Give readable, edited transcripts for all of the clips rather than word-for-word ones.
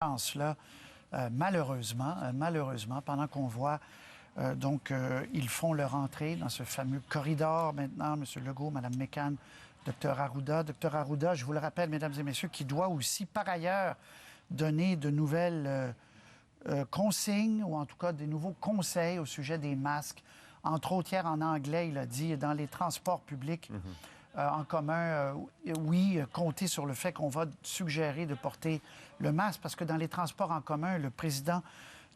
là, malheureusement, pendant qu'on voit, ils font leur entrée dans ce fameux corridor maintenant, M. Legault, Mme Mécan, Dr Arruda. Dr Arruda, je vous le rappelle, mesdames et messieurs, qui doit aussi, par ailleurs, donner de nouvelles consignes, ou en tout cas des nouveaux conseils au sujet des masques. Entre autres, hier, en anglais, il a dit, dans les transports publics, en commun, oui, compter sur le fait qu'on va suggérer de porter le masque, parce que dans les transports en commun, le président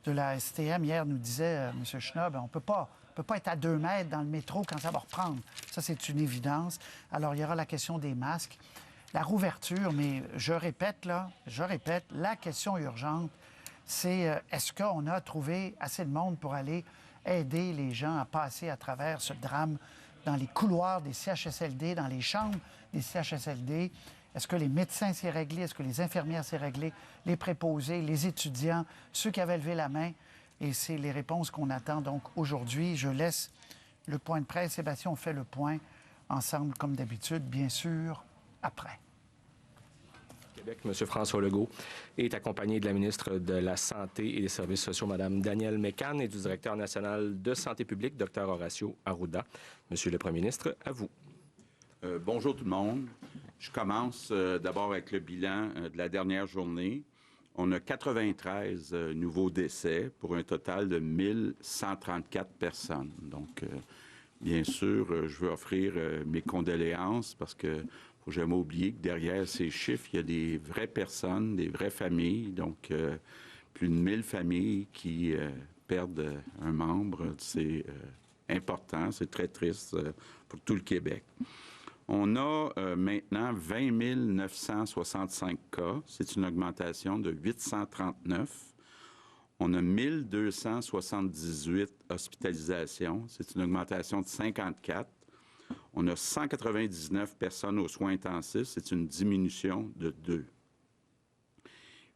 de la STM hier nous disait, M. Schnob, on ne peut pas être à 2 mètres dans le métro quand ça va reprendre. Ça, c'est une évidence. Alors, il y aura la question des masques. La rouverture, mais je répète, la question urgente, c'est est-ce qu'on a trouvé assez de monde pour aller aider les gens à passer à travers ce drame dans les couloirs des CHSLD, dans les chambres des CHSLD? Est-ce que les médecins s'est réglé? Est-ce que les infirmières s'est réglé? Les préposés, les étudiants, ceux qui avaient levé la main? Et c'est les réponses qu'on attend donc aujourd'hui. Je laisse le point de presse. Sébastien, on fait le point ensemble, comme d'habitude, bien sûr, après. Québec, M. François Legault est accompagné de la ministre de la Santé et des Services sociaux, Mme Danielle Mécan, et du directeur national de santé publique, Dr Horacio Arruda. Monsieur le Premier ministre, à vous. Bonjour tout le monde. Je commence d'abord avec le bilan de la dernière journée. On a 93 nouveaux décès pour un total de 1134 personnes. Donc, bien sûr, je veux offrir mes condoléances parce que faut jamais oublier que derrière ces chiffres, il y a des vraies personnes, des vraies familles. Donc, plus de 1000 familles qui perdent un membre. C'est important, c'est très triste pour tout le Québec. On a maintenant 20 965 cas. C'est une augmentation de 839. On a 1278 hospitalisations. C'est une augmentation de 54. On a 199 personnes aux soins intensifs. C'est une diminution de 2.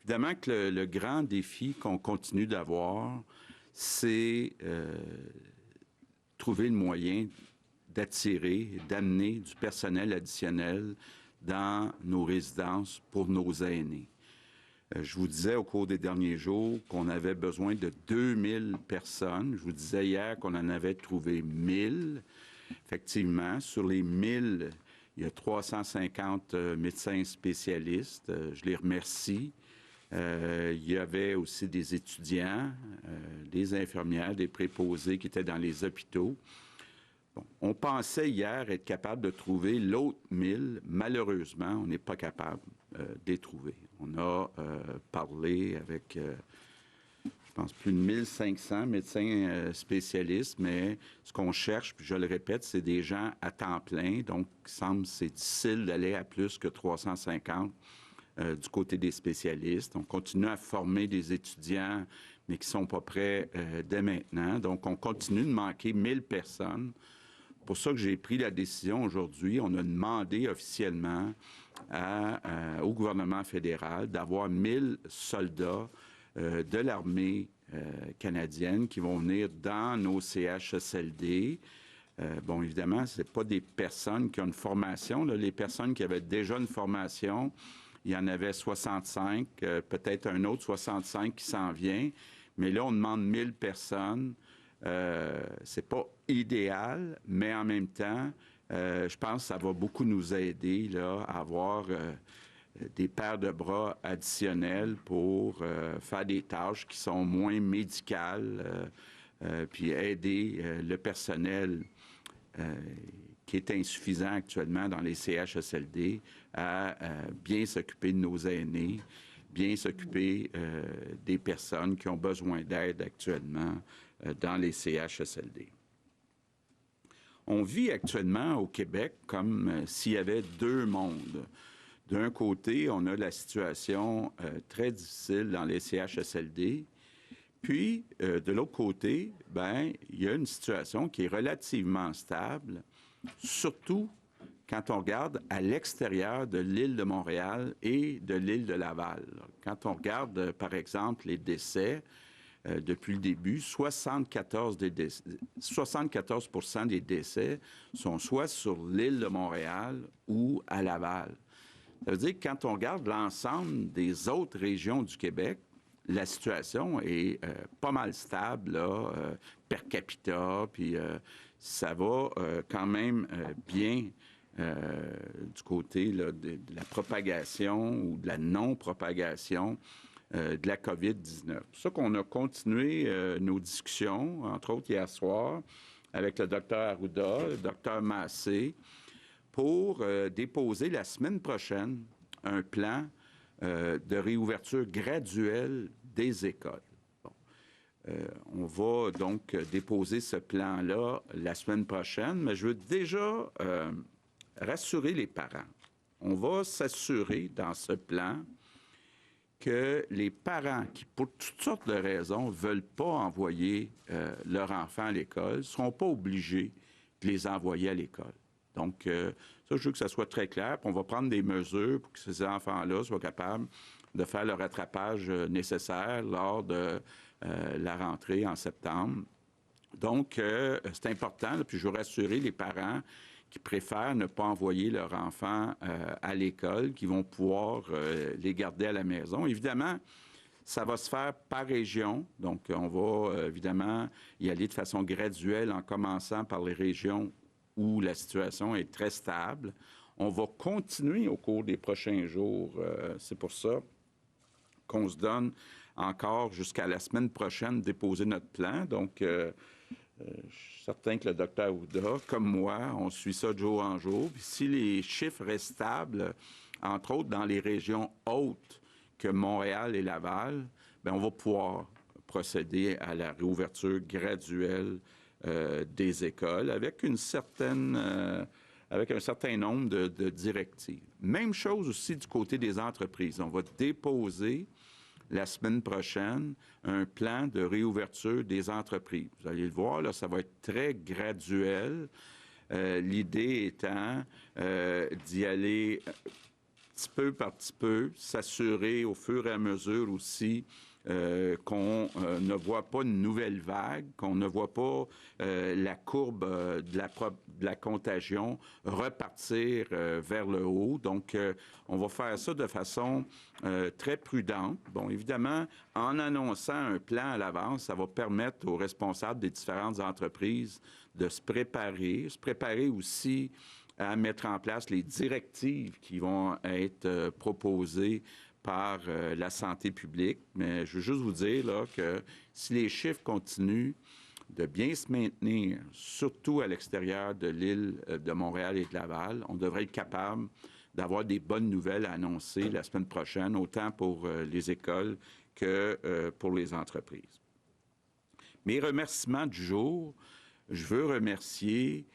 Évidemment que le grand défi qu'on continue d'avoir, c'est trouver le moyen d'attirer, d'amener du personnel additionnel dans nos résidences pour nos aînés. Je vous disais au cours des derniers jours qu'on avait besoin de 2000 personnes. Je vous disais hier qu'on en avait trouvé 1000. Effectivement, sur les 1000, il y a 350 médecins spécialistes. Je les remercie. Il y avait aussi des étudiants, des infirmières, des préposés qui étaient dans les hôpitaux. Bon, on pensait hier être capable de trouver l'autre 1000. Malheureusement, on n'est pas capable de les trouver. On a parlé avec, je pense, plus de 1500 médecins spécialistes, mais ce qu'on cherche, puis je le répète, c'est des gens à temps plein. Donc, il semble que c'est difficile d'aller à plus que 350 du côté des spécialistes. On continue à former des étudiants, mais qui ne sont pas prêts dès maintenant. Donc, on continue de manquer 1000 personnes. C'est pour ça que j'ai pris la décision aujourd'hui. On a demandé officiellement au gouvernement fédéral d'avoir 1000 soldats de l'armée canadienne qui vont venir dans nos CHSLD. Bon, évidemment, ce n'est pas des personnes qui ont une formation. Là. Les personnes qui avaient déjà une formation, il y en avait 65, peut-être un autre 65 qui s'en vient. Mais là, on demande 1000 personnes. C'est pas idéal, mais en même temps, je pense que ça va beaucoup nous aider là, à avoir des paires de bras additionnels pour faire des tâches qui sont moins médicales, puis aider le personnel qui est insuffisant actuellement dans les CHSLD à bien s'occuper de nos aînés, bien s'occuper des personnes qui ont besoin d'aide actuellement dans les CHSLD. On vit actuellement au Québec comme s'il y avait deux mondes. D'un côté, on a la situation très difficile dans les CHSLD, puis de l'autre côté, il y a une situation qui est relativement stable, surtout quand on regarde à l'extérieur de l'île de Montréal et de l'île de Laval. Quand on regarde, par exemple, les décès, depuis le début, 74 des décès sont soit sur l'île de Montréal ou à Laval. Ça veut dire que quand on regarde l'ensemble des autres régions du Québec, la situation est pas mal stable, là, per capita, puis ça va quand même bien du côté là, de la propagation ou de la non-propagation de la COVID-19. C'est pour ça qu'on a continué nos discussions, entre autres hier soir, avec le docteur Arruda, le docteur Massé, pour déposer la semaine prochaine un plan de réouverture graduelle des écoles. Bon. On va donc déposer ce plan-là la semaine prochaine, mais je veux déjà rassurer les parents. On va s'assurer dans ce plan que les parents qui, pour toutes sortes de raisons, ne veulent pas envoyer leur enfant à l'école ne seront pas obligés de les envoyer à l'école. Donc, ça, je veux que ça soit très clair. Puis on va prendre des mesures pour que ces enfants-là soient capables de faire le rattrapage nécessaire lors de la rentrée en septembre. Donc, c'est important. Là, puis je veux rassurer les parents qui préfèrent ne pas envoyer leurs enfants à l'école, qui vont pouvoir les garder à la maison. Évidemment, ça va se faire par région. Donc, on va évidemment y aller de façon graduelle en commençant par les régions où la situation est très stable. On va continuer au cours des prochains jours. C'est pour ça qu'on se donne encore jusqu'à la semaine prochaine déposer notre plan. Donc, je suis certain que le docteur Arruda, comme moi, on suit ça de jour en jour. Puis si les chiffres restent stables, entre autres dans les régions hautes que Montréal et Laval, bien, on va pouvoir procéder à la réouverture graduelle des écoles avec un certain nombre de directives. Même chose aussi du côté des entreprises. On va déposer la semaine prochaine un plan de réouverture des entreprises. Vous allez le voir, là, ça va être très graduel. L'idée étant d'y aller petit peu par petit peu, s'assurer au fur et à mesure aussi qu'on ne voit pas une nouvelle vague, qu'on ne voit pas la courbe de la contagion repartir vers le haut. Donc, on va faire ça de façon très prudente. Bon, évidemment, en annonçant un plan à l'avance, ça va permettre aux responsables des différentes entreprises de se préparer aussi à mettre en place les directives qui vont être proposées par la santé publique. Mais je veux juste vous dire là, que si les chiffres continuent de bien se maintenir, surtout à l'extérieur de l'île de Montréal et de Laval, on devrait être capable d'avoir des bonnes nouvelles à annoncer la semaine prochaine, autant pour les écoles que pour les entreprises. Mes remerciements du jour, je veux remercier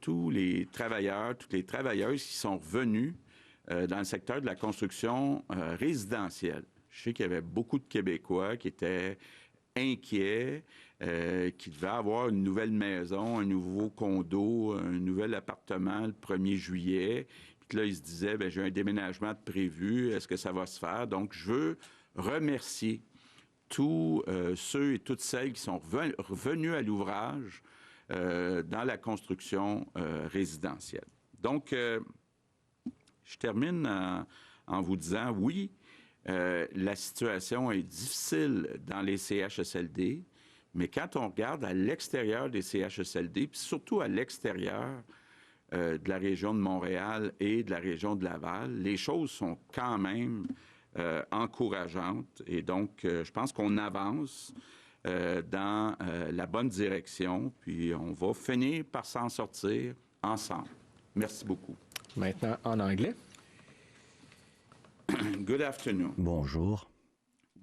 tous les travailleurs, toutes les travailleuses qui sont revenus dans le secteur de la construction résidentielle. Je sais qu'il y avait beaucoup de Québécois qui étaient inquiets, qui devaient avoir une nouvelle maison, un nouveau condo, un nouvel appartement le 1er juillet. Puis là, ils se disaient, bien, j'ai un déménagement de prévu, est-ce que ça va se faire? Donc, je veux remercier tous ceux et toutes celles qui sont revenus à l'ouvrage dans la construction résidentielle. Donc, je termine en vous disant, oui, la situation est difficile dans les CHSLD, mais quand on regarde à l'extérieur des CHSLD, puis surtout à l'extérieur de la région de Montréal et de la région de Laval, les choses sont quand même encourageantes. Et donc, je pense qu'on avance dans la bonne direction, puis on va finir par s'en sortir ensemble. Merci beaucoup. Maintenant, en anglais. Good afternoon. Bonjour.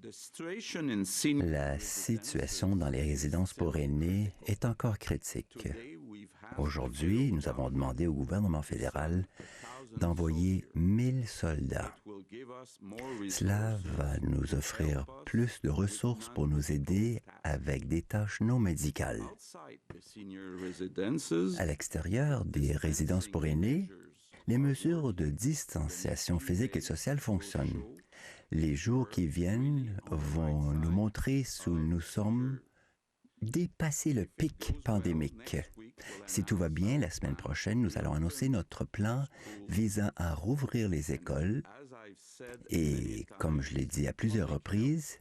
La situation dans les résidences pour aînés est encore critique. Aujourd'hui, nous avons demandé au gouvernement fédéral d'envoyer 1000 soldats. Cela va nous offrir plus de ressources pour nous aider avec des tâches non médicales. À l'extérieur des résidences pour aînés, les mesures de distanciation physique et sociale fonctionnent. Les jours qui viennent vont nous montrer où nous sommes dépassé le pic pandémique. Si tout va bien, la semaine prochaine, nous allons annoncer notre plan visant à rouvrir les écoles et, comme je l'ai dit à plusieurs reprises,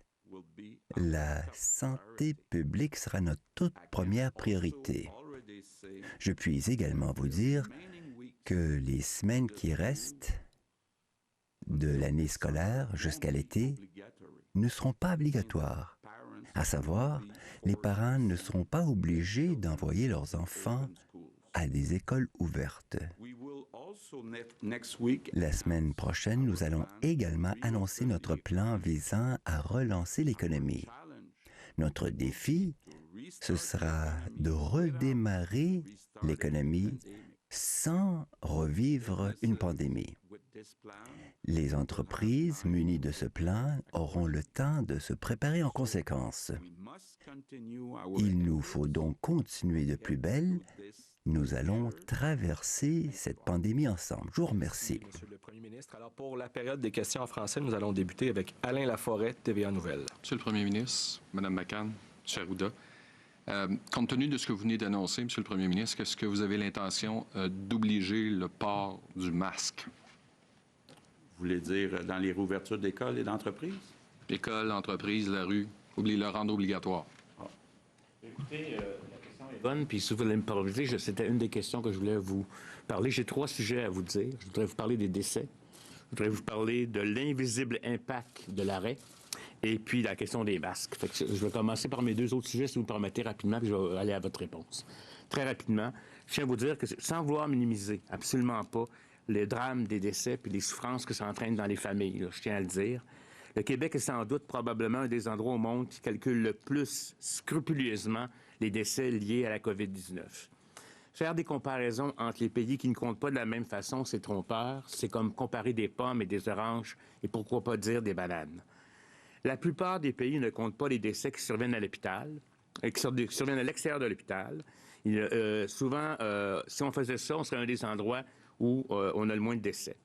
la santé publique sera notre toute première priorité. Je puis également vous dire que les semaines qui restent de l'année scolaire jusqu'à l'été ne seront pas obligatoires. À savoir, les parents ne seront pas obligés d'envoyer leurs enfants à des écoles ouvertes. La semaine prochaine, nous allons également annoncer notre plan visant à relancer l'économie. Notre défi, ce sera de redémarrer l'économie sans revivre une pandémie. Les entreprises munies de ce plan auront le temps de se préparer en conséquence. Il nous faut donc continuer de plus belle. Nous allons traverser cette pandémie ensemble. Je vous remercie. Monsieur le Premier ministre, alors pour la période des questions en français, nous allons débuter avec Alain Laforêt, TVA Nouvelles. Monsieur le Premier ministre, Mme McCann, M. Arruda, compte tenu de ce que vous venez d'annoncer, Monsieur le Premier ministre, est-ce que vous avez l'intention d'obliger le port du masque? Vous voulez dire dans les réouvertures d'écoles et d'entreprises? École, entreprise, la rue, le rendre obligatoire. Écoutez, la question est bonne, puis si vous voulez me permettre, c'était une des questions que je voulais vous parler. J'ai 3 sujets à vous dire. Je voudrais vous parler des décès. Je voudrais vous parler de l'invisible impact de l'arrêt. Et puis la question des masques. Fait que je vais commencer par mes 2 autres sujets, si vous me permettez rapidement, puis je vais aller à votre réponse. Très rapidement, je tiens à vous dire que sans vouloir minimiser, absolument pas, les drames des décès puis les souffrances que ça entraîne dans les familles, là, je tiens à le dire. Le Québec est sans doute probablement un des endroits au monde qui calcule le plus scrupuleusement les décès liés à la COVID-19. Faire des comparaisons entre les pays qui ne comptent pas de la même façon, c'est trompeur. C'est comme comparer des pommes et des oranges, et pourquoi pas dire des bananes. La plupart des pays ne comptent pas les décès qui surviennent à l'hôpital, qui surviennent à l'extérieur de l'hôpital. Souvent, si on faisait ça, on serait un des endroits où on a le moins de décès.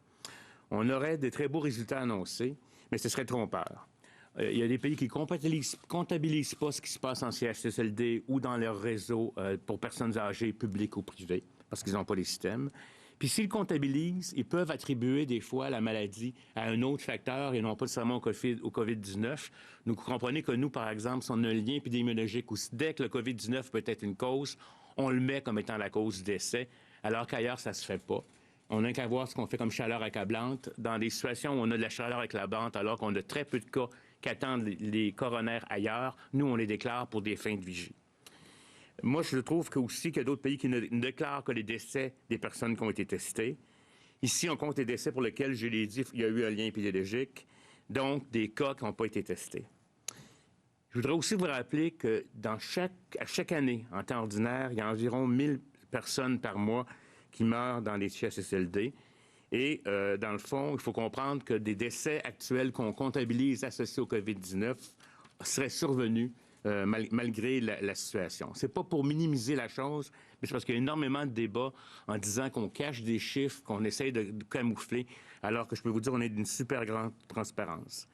On aurait de très beaux résultats annoncés, mais ce serait trompeur. Il y a des pays qui ne comptabilisent pas ce qui se passe en CHSLD ou dans leur réseau pour personnes âgées, publiques ou privées, parce qu'ils n'ont pas les systèmes. Puis s'ils comptabilisent, ils peuvent attribuer des fois la maladie à un autre facteur et non pas seulement au COVID-19. Vous comprenez que nous, par exemple, si on a un lien épidémiologique où dès que le COVID-19 peut être une cause, on le met comme étant la cause du décès, alors qu'ailleurs, ça ne se fait pas. On n'a qu'à voir ce qu'on fait comme chaleur accablante. Dans des situations où on a de la chaleur accablante, alors qu'on a très peu de cas qui attendent les coronaires ailleurs, nous, on les déclare pour des fins de vigie. Moi, je trouve aussi qu'il y a d'autres pays qui ne déclarent que les décès des personnes qui ont été testées. Ici, on compte les décès pour lesquels, je l'ai dit, il y a eu un lien épidémiologique, donc des cas qui n'ont pas été testés. Je voudrais aussi vous rappeler que à chaque année, en temps ordinaire, il y a environ 1000 personnes par mois qui meurent dans les CHSLD. Et dans le fond, il faut comprendre que des décès actuels qu'on comptabilise associés au COVID-19 seraient survenus malgré la situation. C'est pas pour minimiser la chose, mais c'est parce qu'il y a énormément de débats en disant qu'on cache des chiffres, qu'on essaye de camoufler, alors que je peux vous dire qu'on est d'une super grande transparence.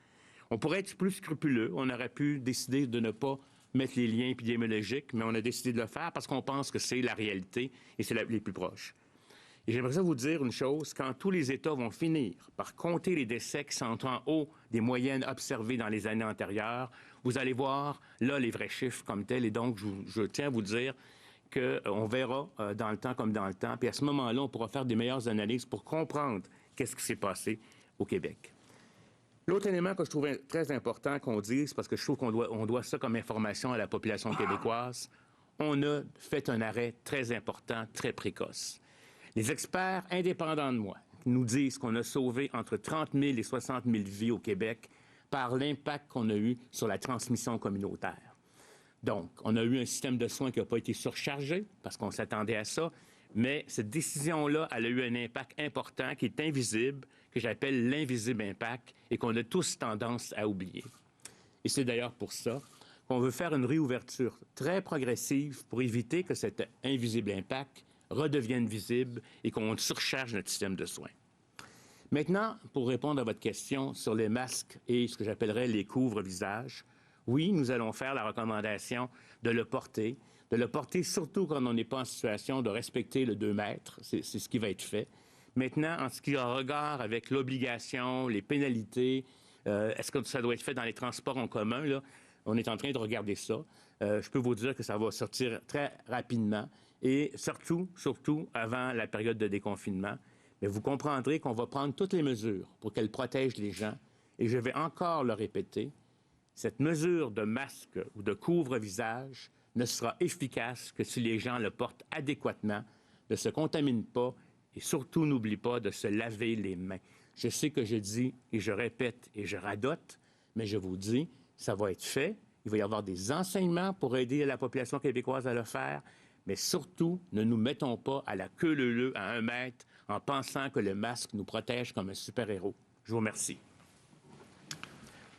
On pourrait être plus scrupuleux. On aurait pu décider de ne pas mettre les liens épidémiologiques, mais on a décidé de le faire parce qu'on pense que c'est la réalité et c'est les plus proches. Et j'aimerais ça vous dire une chose, quand tous les États vont finir par compter les décès qui sont en haut des moyennes observées dans les années antérieures, vous allez voir là les vrais chiffres comme tels. Et donc, je tiens à vous dire qu'on verra dans le temps comme dans le temps. Puis à ce moment-là, on pourra faire des meilleures analyses pour comprendre qu'est-ce qui s'est passé au Québec. L'autre élément que je trouve très important qu'on dise, parce que je trouve qu'on doit ça comme information à la population québécoise, on a fait un arrêt très important, très précoce. Les experts indépendants de moi nous disent qu'on a sauvé entre 30 000 et 60 000 vies au Québec par l'impact qu'on a eu sur la transmission communautaire. Donc, on a eu un système de soins qui n'a pas été surchargé, parce qu'on s'attendait à ça, mais cette décision-là, elle a eu un impact important qui est invisible, que j'appelle l'invisible impact, et qu'on a tous tendance à oublier. Et c'est d'ailleurs pour ça qu'on veut faire une réouverture très progressive pour éviter que cet invisible impact redevienne visible et qu'on surcharge notre système de soins. Maintenant, pour répondre à votre question sur les masques et ce que j'appellerais les couvre-visages, oui, nous allons faire la recommandation de le porter de le porter surtout quand on n'est pas en situation de respecter le 2 mètres. C'est ce qui va être fait. Maintenant, en ce qui a regard avec l'obligation, les pénalités, est-ce que ça doit être fait dans les transports en commun, là? On est en train de regarder ça. Je peux vous dire que ça va sortir très rapidement et surtout avant la période de déconfinement. Mais vous comprendrez qu'on va prendre toutes les mesures pour qu'elles protègent les gens. Et je vais encore le répéter, cette mesure de masque ou de couvre-visage ne sera efficace que si les gens le portent adéquatement, ne se contaminent pas et surtout n'oublient pas de se laver les mains. Je sais que je dis et je répète et je radote, mais je vous dis, ça va être fait. Il va y avoir des enseignements pour aider la population québécoise à le faire, mais surtout, ne nous mettons pas à la queue leu-leu à 1 mètre en pensant que le masque nous protège comme un super-héros. Je vous remercie.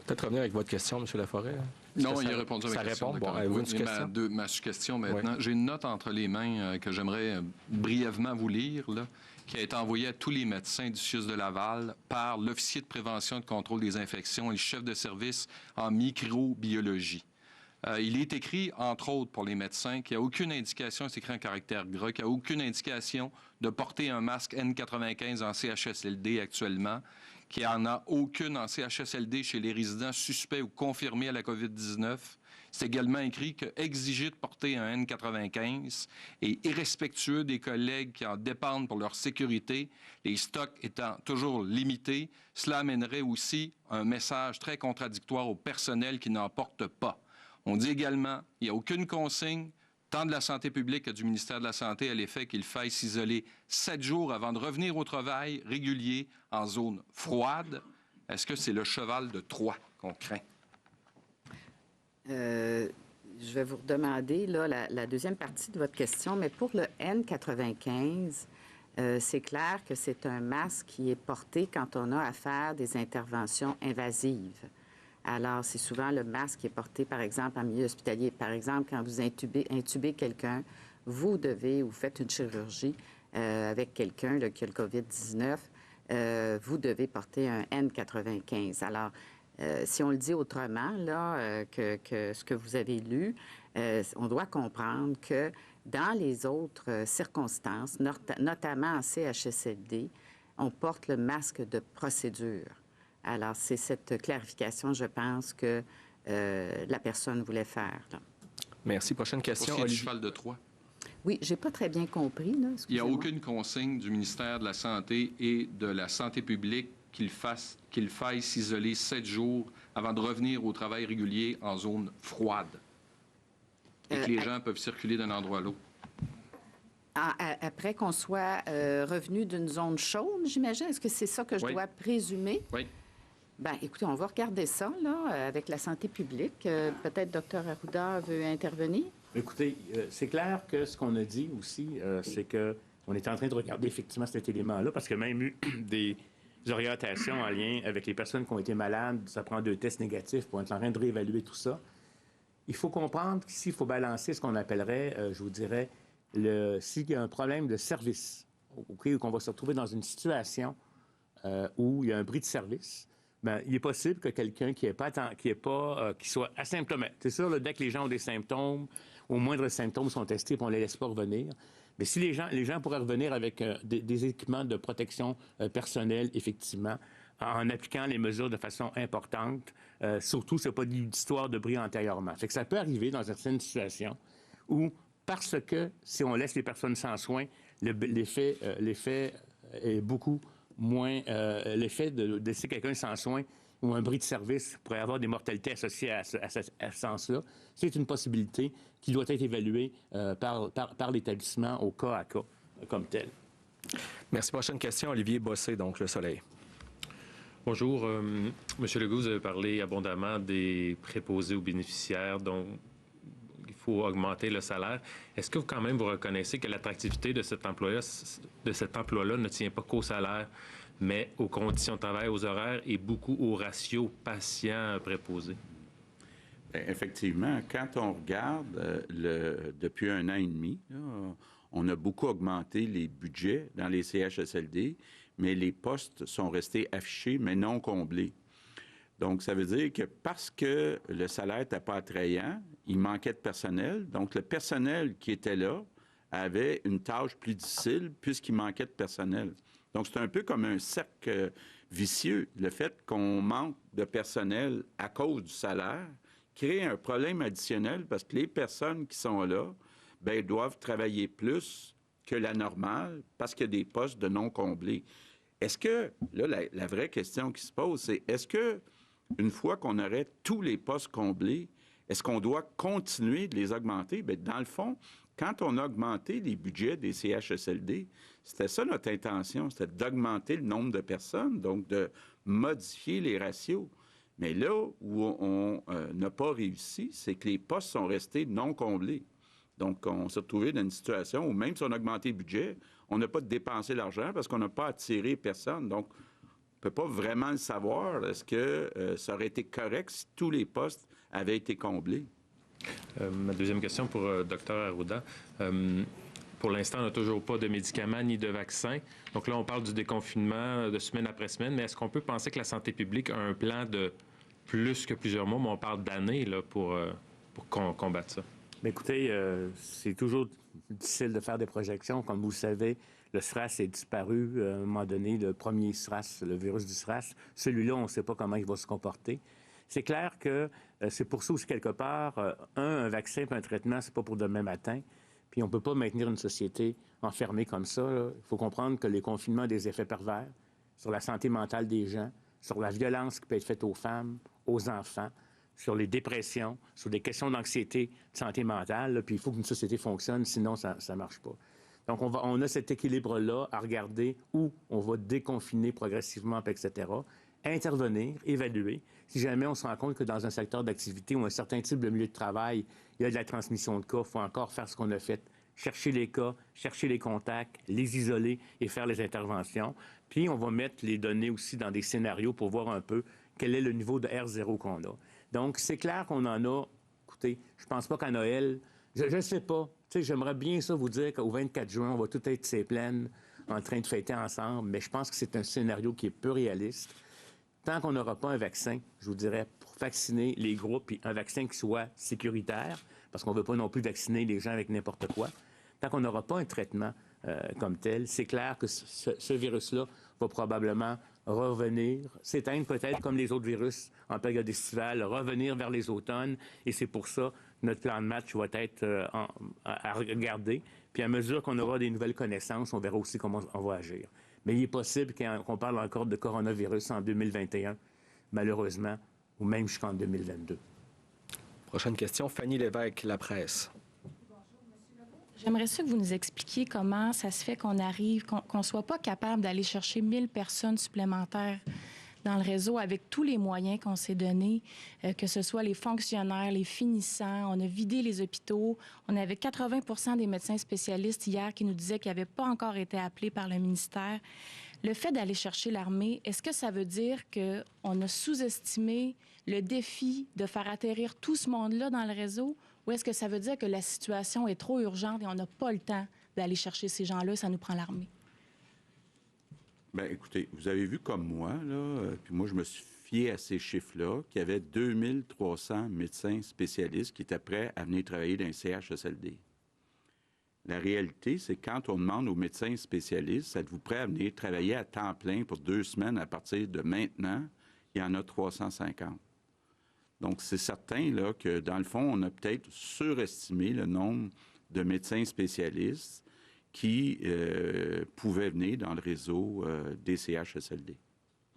Peut-être revenir avec votre question, M. Laforêt. Non, il a répondu à ma question. Bon, avez-vous une question? Ma question maintenant. Oui. J'ai une note entre les mains que j'aimerais brièvement vous lire, là, qui a été envoyée à tous les médecins du CIUS de Laval par l'officier de prévention et de contrôle des infections et le chef de service en microbiologie. Il est écrit, entre autres, pour les médecins, qu'il n'y a aucune indication, c'est écrit en caractère gras, qu'il n'y a aucune indication de porter un masque N95 en CHSLD actuellement, qu'il n'y en a aucune en CHSLD chez les résidents suspects ou confirmés à la COVID-19. C'est également écrit que exiger de porter un N95 est irrespectueux des collègues qui en dépendent pour leur sécurité, les stocks étant toujours limités. Cela amènerait aussi un message très contradictoire au personnel qui n'en porte pas. On dit également qu'il n'y a aucune consigne, tant de la santé publique que du ministère de la Santé, à l'effet qu'il faille s'isoler 7 jours avant de revenir au travail régulier en zone froide. Est-ce que c'est le cheval de Troie qu'on craint? Je vais vous redemander là, la deuxième partie de votre question, mais pour le N95, c'est clair que c'est un masque qui est porté quand on a à faire des interventions invasives. Alors, c'est souvent le masque qui est porté, par exemple, en milieu hospitalier. Par exemple, quand vous intubez quelqu'un, vous faites une chirurgie avec quelqu'un qui a le COVID-19, vous devez porter un N95. Alors, si on le dit autrement, là, que ce que vous avez lu, on doit comprendre que dans les autres circonstances, notamment en CHSLD, on porte le masque de procédure. Alors, c'est cette clarification, je pense, que la personne voulait faire. Là. Merci. Prochaine question. Pour ce qui est du cheval de Troie. Oui, j'ai pas très bien compris. Là, il n'y a aucune consigne du ministère de la Santé et de la Santé publique qu'il faille s'isoler 7 jours avant de revenir au travail régulier en zone froide et que les gens peuvent circuler d'un endroit à l'autre. Après qu'on soit revenu d'une zone chaude, j'imagine. Est-ce que c'est ça que je dois présumer? Oui. Bien, écoutez, on va regarder ça, là, avec la santé publique. Peut-être Dr Arruda veut intervenir? Écoutez, c'est clair que ce qu'on a dit aussi, c'est qu'on est en train de regarder effectivement cet élément-là, parce qu'il y a même eu des orientations en lien avec les personnes qui ont été malades. Ça prend 2 tests négatifs pour être en train de réévaluer tout ça. Il faut comprendre qu'ici, il faut balancer ce qu'on appellerait, je vous dirais, s'il y a un problème de service, ou qu'on va se retrouver dans une situation où il y a un bris de service, bien, il est possible que quelqu'un qui soit asymptomatique. C'est sûr, là, dès que les gens ont des symptômes, au moindre symptômes sont testés, puis on ne les laisse pas revenir. Mais si les gens pourraient revenir avec des équipements de protection personnelle, effectivement, en appliquant les mesures de façon importante, surtout, ce n'est pas d'histoire de bris antérieurement. Fait que ça peut arriver dans certaines situations où, parce que si on laisse les personnes sans soins, l'effet est beaucoup moins... l'effet de laisser quelqu'un sans soins ou un bris de service pourrait avoir des mortalités associées à ce sens-là. C'est une possibilité qui doit être évaluée par l'établissement au cas à cas, comme tel. Merci. Prochaine question, Olivier Bossé, donc Le Soleil. Bonjour. Monsieur Legault, vous avez parlé abondamment des préposés aux bénéficiaires dont il faut augmenter le salaire. Est-ce que quand même vous reconnaissez que l'attractivité de cet emploi-là ne tient pas qu'au salaire, mais aux conditions de travail, aux horaires et beaucoup au ratio patient-préposé? Bien, effectivement, quand on regarde depuis 1 an et demi, là, on a beaucoup augmenté les budgets dans les CHSLD, mais les postes sont restés affichés, mais non comblés. Donc, ça veut dire que parce que le salaire n'était pas attrayant, il manquait de personnel. Donc, le personnel qui était là avait une tâche plus difficile puisqu'il manquait de personnel. Donc, c'est un peu comme un cercle vicieux. Le fait qu'on manque de personnel à cause du salaire crée un problème additionnel parce que les personnes qui sont là, bien, doivent travailler plus que la normale parce qu'il y a des postes de non comblés. Est-ce que, là, la vraie question qui se pose, c'est est-ce que, une fois qu'on aurait tous les postes comblés, est-ce qu'on doit continuer de les augmenter? Bien, dans le fond, quand on a augmenté les budgets des CHSLD, c'était ça notre intention, c'était d'augmenter le nombre de personnes, donc de modifier les ratios. Mais là où on n'a pas réussi, c'est que les postes sont restés non comblés. Donc, on s'est retrouvé dans une situation où même si on a augmenté le budget, on n'a pas dépensé l'argent parce qu'on n'a pas attiré personne. Donc, on ne peut pas vraiment le savoir. Est-ce que ça aurait été correct si tous les postes avaient été comblés? Ma deuxième question pour Dr Arruda. Pour l'instant, on n'a toujours pas de médicaments ni de vaccins. Donc là, on parle du déconfinement de semaine après semaine, mais est-ce qu'on peut penser que la santé publique a un plan de plus que plusieurs mois, mais on parle d'années là, pour combattre ça? Bien, écoutez, c'est toujours difficile de faire des projections. Comme vous le savez, le SRAS est disparu à un moment donné, le premier SRAS, le virus du SRAS. Celui-là, on ne sait pas comment il va se comporter. C'est clair que c'est pour ça aussi, quelque part, un vaccin et un traitement, c'est pas pour demain matin. Puis on ne peut pas maintenir une société enfermée comme ça. Il faut comprendre que les confinements ont des effets pervers sur la santé mentale des gens, sur la violence qui peut être faite aux femmes, aux enfants, sur les dépressions, sur des questions d'anxiété, de santé mentale. Là, puis il faut qu'une société fonctionne, sinon ça ne marche pas. Donc on a cet équilibre-là à regarder où on va déconfiner progressivement, etc., intervenir, évaluer. Si jamais on se rend compte que dans un secteur d'activité ou un certain type de milieu de travail, il y a de la transmission de cas, il faut encore faire ce qu'on a fait. Chercher les cas, chercher les contacts, les isoler et faire les interventions. Puis, on va mettre les données aussi dans des scénarios pour voir un peu quel est le niveau de R0 qu'on a. Donc, c'est clair qu'on en a... Écoutez, je pense pas qu'à Noël... Je ne sais pas. Tu sais, j'aimerais bien ça vous dire qu'au 24 juin, on va tout être ses plaines en train de fêter ensemble, mais je pense que c'est un scénario qui est peu réaliste. Tant qu'on n'aura pas un vaccin, je vous dirais, pour vacciner les groupes, puis un vaccin qui soit sécuritaire, parce qu'on ne veut pas non plus vacciner les gens avec n'importe quoi, tant qu'on n'aura pas un traitement comme tel, c'est clair que ce virus-là va probablement revenir, s'éteindre peut-être comme les autres virus en période estivale, revenir vers les automnes, et c'est pour ça que notre plan de match va être à regarder. Puis à mesure qu'on aura des nouvelles connaissances, on verra aussi comment on va agir. Mais il est possible qu'on parle encore de coronavirus en 2021, malheureusement, ou même jusqu'en 2022. Prochaine question, Fanny Lévesque, La Presse. J'aimerais ça que vous nous expliquiez comment ça se fait qu'on arrive, qu'on ne soit pas capable d'aller chercher 1000 personnes supplémentaires dans le réseau avec tous les moyens qu'on s'est donnés, que ce soit les fonctionnaires, les finissants. On a vidé les hôpitaux. On avait 80 des médecins spécialistes hier qui nous disaient qu'ils n'avaient pas encore été appelés par le ministère. Le fait d'aller chercher l'armée, est-ce que ça veut dire qu'on a sous-estimé le défi de faire atterrir tout ce monde-là dans le réseau? Ou est-ce que ça veut dire que la situation est trop urgente et on n'a pas le temps d'aller chercher ces gens-là, ça nous prend l'armée? Bien, écoutez, vous avez vu comme moi, là, puis moi, je me suis fié à ces chiffres-là, qu'il y avait 2300 médecins spécialistes qui étaient prêts à venir travailler dans les CHSLD. La réalité, c'est que quand on demande aux médecins spécialistes, êtes-vous prêts à venir travailler à temps plein pour 2 semaines à partir de maintenant, il y en a 350. Donc, c'est certain là, que, dans le fond, on a peut-être surestimé le nombre de médecins spécialistes qui pouvaient venir dans le réseau des CHSLD.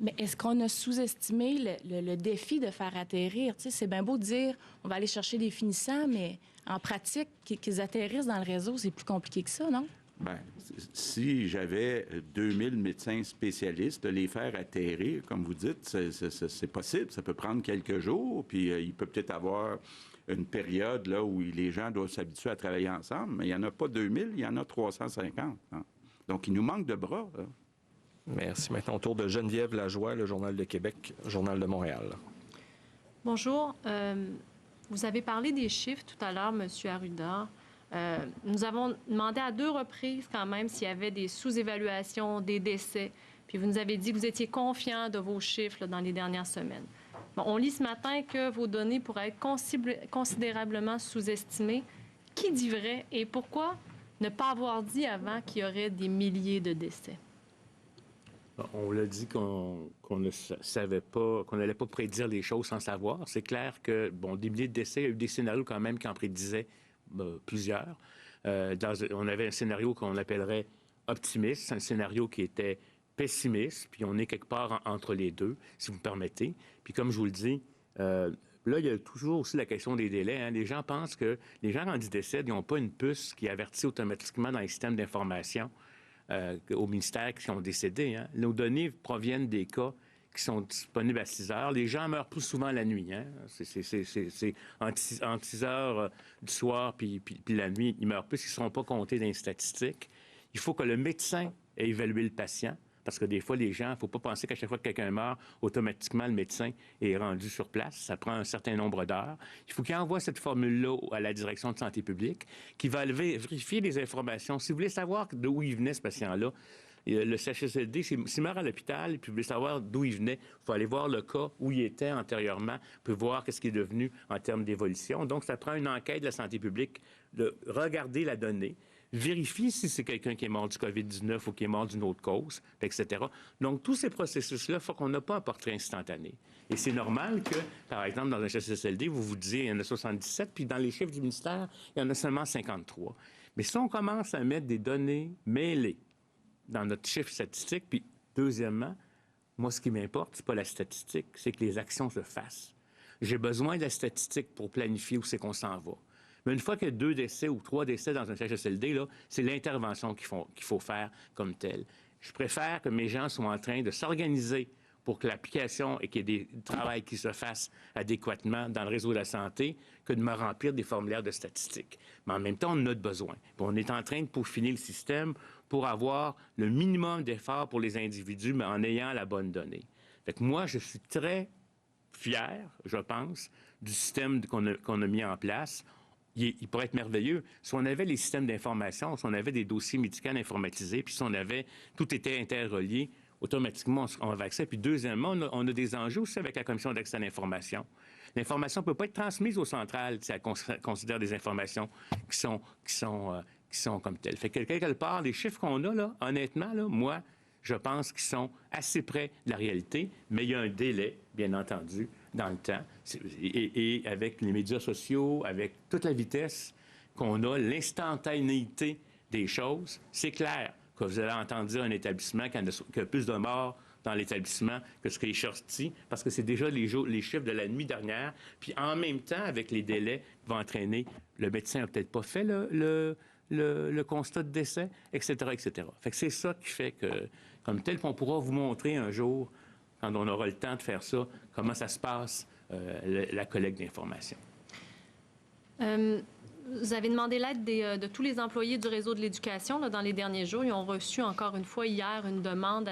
Mais est-ce qu'on a sous-estimé le défi de faire atterrir? Tu sais, c'est bien beau de dire on va aller chercher des finissants, mais en pratique, qu'ils atterrissent dans le réseau, c'est plus compliqué que ça, non? Bien, si j'avais 2000 médecins spécialistes, de les faire atterrir, comme vous dites, c'est possible. Ça peut prendre quelques jours, puis il peut peut-être avoir une période là où les gens doivent s'habituer à travailler ensemble, mais il n'y en a pas 2000, il y en a 350. Hein. Donc, il nous manque de bras. Là. Merci. Maintenant, au tour de Geneviève Lajoie, le Journal de Québec, Journal de Montréal. Bonjour. Vous avez parlé des chiffres tout à l'heure, M. Arruda. Nous avons demandé à 2 reprises quand même s'il y avait des sous-évaluations, des décès. Puis vous nous avez dit que vous étiez confiant de vos chiffres là, dans les dernières semaines. Bon, on lit ce matin que vos données pourraient être considérablement sous-estimées. Qui dit vrai et pourquoi ne pas avoir dit avant qu'il y aurait des milliers de décès? On l'a dit qu'on ne savait pas, qu'on n'allait pas prédire les choses sans savoir. C'est clair que, bon, des milliers de décès, il y a eu des scénarios quand même qui en prédisaient plusieurs. On avait un scénario qu'on appellerait optimiste, un scénario qui était pessimiste, puis on est quelque part entre les deux, si vous me permettez. Puis comme je vous le dis, là, il y a toujours aussi la question des délais. Hein. Les gens pensent que les gens, quand ils décèdent, ils n'ont pas une puce qui avertit automatiquement dans les systèmes d'information au ministère qui sont décédés. Hein. Nos données proviennent des cas qui sont disponibles à 6 heures. Les gens meurent plus souvent la nuit. Hein. C'est entre 6 heures du soir puis la nuit, ils meurent plus. Ils ne seront pas comptés dans les statistiques. Il faut que le médecin ait évalué le patient. Parce que des fois, les gens, il ne faut pas penser qu'à chaque fois que quelqu'un meurt, automatiquement, le médecin est rendu sur place. Ça prend un certain nombre d'heures. Il faut qu'il envoie cette formule-là à la direction de santé publique, qui va vérifier les informations. Si vous voulez savoir d'où il venait, ce patient-là, le CHSLD, s'il meurt à l'hôpital, et puis vous voulez savoir d'où il venait, il faut aller voir le cas où il était antérieurement, puis voir ce qu'il est devenu en termes d'évolution. Donc, ça prend une enquête de la santé publique, de regarder la donnée, vérifier si c'est quelqu'un qui est mort du COVID-19 ou qui est mort d'une autre cause, etc. Donc, tous ces processus-là font qu'on n'a pas un portrait instantané. Et c'est normal que, par exemple, dans un CHSLD, vous vous disiez, il y en a 77, puis dans les chiffres du ministère, il y en a seulement 53. Mais si on commence à mettre des données mêlées dans notre chiffre statistique, puis deuxièmement, moi, ce qui m'importe, c'est pas la statistique, c'est que les actions se fassent. J'ai besoin de la statistique pour planifier où c'est qu'on s'en va. Mais une fois qu'il y a 2 décès ou 3 décès dans un CHSLD, là, c'est l'intervention qu'il faut faire comme telle. Je préfère que mes gens soient en train de s'organiser pour que l'application et qu'il y ait des travail qui se fassent adéquatement dans le réseau de la santé que de me remplir des formulaires de statistiques. Mais en même temps, on en a besoin. Puis on est en train de peaufiner le système pour avoir le minimum d'efforts pour les individus, mais en ayant la bonne donnée. Fait que moi, je suis très fier, je pense, du système qu'on a mis en place. Il pourrait être merveilleux. Si on avait les systèmes d'information, si on avait des dossiers médicaux informatisés, puis si tout était interrelié, automatiquement, on avait accès. Puis deuxièmement, on a des enjeux aussi avec la Commission d'accès à l'information. L'information ne peut pas être transmise aux centrales si elle considère des informations qui sont comme telles. Fait que quelque part, les chiffres qu'on a, là, honnêtement, là, moi, je pense qu'ils sont assez près de la réalité, mais il y a un délai, bien entendu, dans le temps. Et avec les médias sociaux, avec toute la vitesse qu'on a, l'instantanéité des choses, c'est clair que vous allez entendre dire un établissement qu'il y a plus de morts dans l'établissement que ce qui est sorti, parce que c'est déjà les chiffres de la nuit dernière. Puis en même temps, avec les délais qui vont entraîner, le médecin n'a peut-être pas fait le constat de décès, etc., etc. Fait que c'est ça qui fait que, comme tel, qu'on pourra vous montrer un jour, quand on aura le temps de faire ça, comment ça se passe, la collecte d'informations. Vous avez demandé l'aide de tous les employés du réseau de l'éducation dans les derniers jours. Ils ont reçu encore une fois hier une demande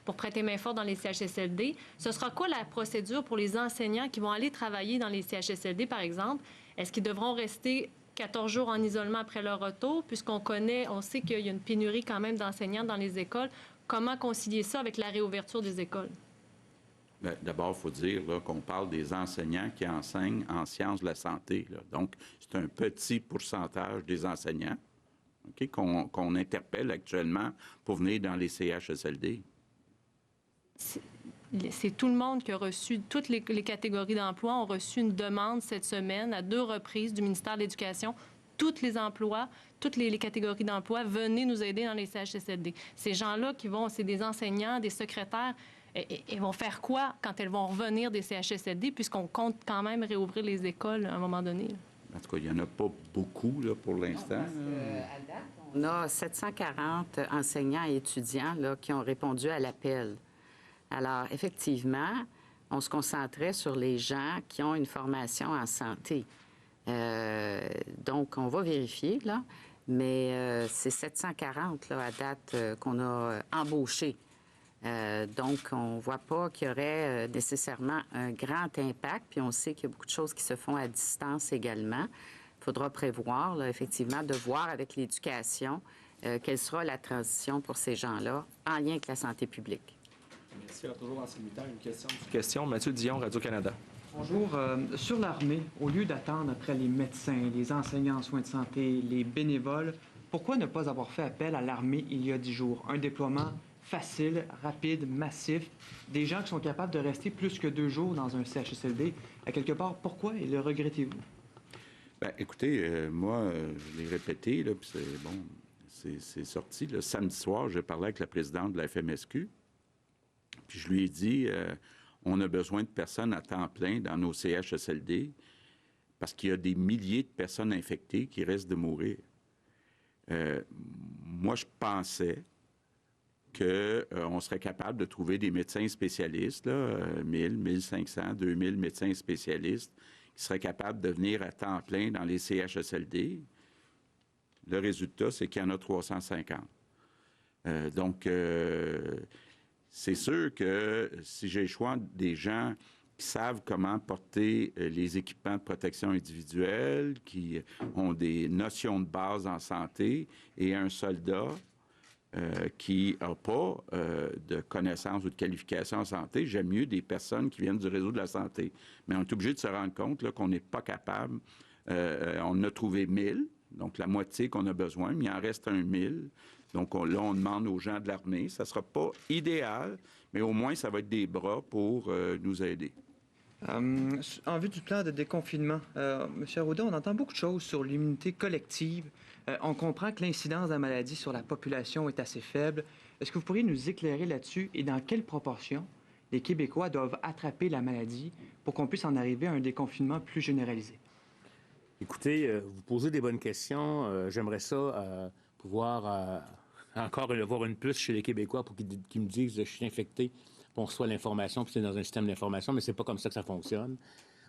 pour prêter main forte dans les CHSLD. Ce sera quoi la procédure pour les enseignants qui vont aller travailler dans les CHSLD, par exemple? Est-ce qu'ils devront rester 14 jours en isolement après leur retour, puisqu'on sait qu'il y a une pénurie quand même d'enseignants dans les écoles? Comment concilier ça avec la réouverture des écoles? Bien, d'abord, il faut dire qu'on parle des enseignants qui enseignent en sciences de la santé. Là. Donc, c'est un petit pourcentage des enseignants qu'on interpelle actuellement pour venir dans les CHSLD. C'est tout le monde qui a reçu, toutes les catégories d'emploi ont reçu une demande cette semaine à 2 reprises du ministère de l'Éducation. Tous les emplois, toutes les catégories d'emploi, venez nous aider dans les CHSLD. Ces gens-là c'est des enseignants, des secrétaires, et vont faire quoi quand elles vont revenir des CHSLD, puisqu'on compte quand même réouvrir les écoles à un moment donné? En tout cas, il n'y en a pas beaucoup là, pour l'instant. À date, on a 740 enseignants et étudiants qui ont répondu à l'appel. Alors, effectivement, on se concentrait sur les gens qui ont une formation en santé. Donc, on va vérifier, là, mais c'est 740 à date qu'on a embauchés. Donc, on ne voit pas qu'il y aurait nécessairement un grand impact. Puis on sait qu'il y a beaucoup de choses qui se font à distance également. Il faudra prévoir, là, effectivement, de voir avec l'éducation quelle sera la transition pour ces gens-là en lien avec la santé publique. Merci. Toujours en simultané, une question. Mathieu Dion, Radio-Canada. Bonjour. Sur l'armée, au lieu d'attendre après les médecins, les enseignants en soins de santé, les bénévoles, pourquoi ne pas avoir fait appel à l'armée il y a 10 jours? Un déploiement facile, rapide, massif, des gens qui sont capables de rester plus que 2 jours dans un CHSLD. À quelque part, pourquoi et le regrettez-vous? Bien, écoutez, moi, je l'ai répété, là, puis c'est sorti. Le samedi soir, j'ai parlé avec la présidente de la FMSQ, puis je lui ai dit, on a besoin de personnes à temps plein dans nos CHSLD parce qu'il y a des milliers de personnes infectées qui risquent de mourir. Moi, je pensais qu'on serait capable de trouver des médecins spécialistes, là, 1000, 1500, 2000 médecins spécialistes qui seraient capables de venir à temps plein dans les CHSLD. Le résultat, c'est qu'il y en a 350. Donc, c'est sûr que si j'ai le choix des gens qui savent comment porter les équipements de protection individuelle, qui ont des notions de base en santé, et un soldat qui n'a pas de connaissances ou de qualifications en santé, j'aime mieux des personnes qui viennent du réseau de la santé. Mais on est obligé de se rendre compte là, qu'on n'est pas capable. On en a trouvé 1000, donc la moitié qu'on a besoin, mais il en reste 1000. Donc là, on demande aux gens de l'armée. Ça ne sera pas idéal, mais au moins, ça va être des bras pour nous aider. En vue du plan de déconfinement, M. Arruda, on entend beaucoup de choses sur l'immunité collective. On comprend que l'incidence de la maladie sur la population est assez faible. Est-ce que vous pourriez nous éclairer là-dessus et dans quelle proportion les Québécois doivent attraper la maladie pour qu'on puisse en arriver à un déconfinement plus généralisé? Écoutez, vous posez des bonnes questions. J'aimerais ça pouvoir encore avoir une puce chez les Québécois pour qu'ils me disent je suis infecté, puis on reçoit l'information, puis c'est dans un système d'information, mais c'est pas comme ça que ça fonctionne.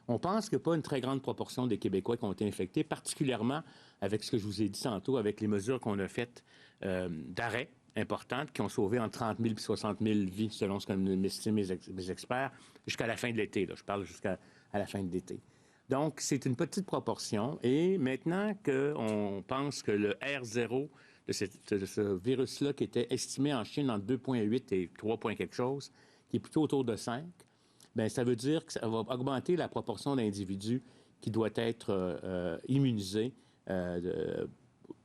On pense qu'il n'y a pas une très grande proportion des Québécois qui ont été infectés, particulièrement avec ce que je vous ai dit tantôt, avec les mesures qu'on a faites d'arrêt importantes qui ont sauvé entre 30 000 et 60 000 vies, selon ce que m'estiment mes experts, jusqu'à la fin de l'été. Là. Je parle jusqu'à la fin de l'été. Donc, c'est une petite proportion. Et maintenant qu'on pense que le R0 de ce virus-là, qui était estimé en Chine entre 2,8 et 3 quelque chose, qui est plutôt autour de 5, bien, ça veut dire que ça va augmenter la proportion d'individus qui doit être immunisés.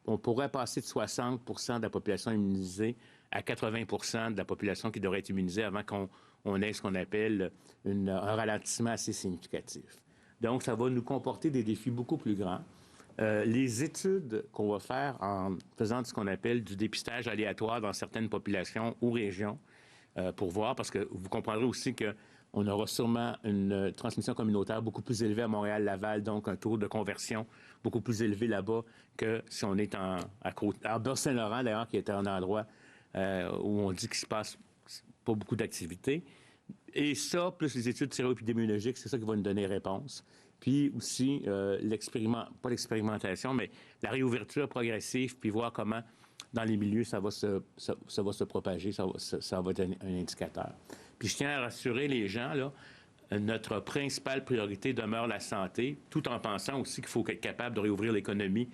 On pourrait passer de 60 de la population immunisée à 80 de la population qui devrait être immunisée avant qu'on ait ce qu'on appelle un ralentissement assez significatif. Donc, ça va nous comporter des défis beaucoup plus grands. Les études qu'on va faire en faisant ce qu'on appelle du dépistage aléatoire dans certaines populations ou régions pour voir, parce que vous comprendrez aussi qu'on aura sûrement une transmission communautaire beaucoup plus élevée à Montréal-Laval, donc un taux de conversion beaucoup plus élevé là-bas que si on est à Bas-Saint-Laurent, d'ailleurs, qui est un endroit où on dit qu'il se passe pas beaucoup d'activités. Et ça, plus les études séro-épidémiologiques, c'est ça qui va nous donner réponse. Puis aussi, pas l'expérimentation, mais la réouverture progressive, puis voir comment, dans les milieux, ça va se propager, ça va être un indicateur. Puis je tiens à rassurer les gens, là, notre principale priorité demeure la santé, tout en pensant aussi qu'il faut être capable de réouvrir l'économie,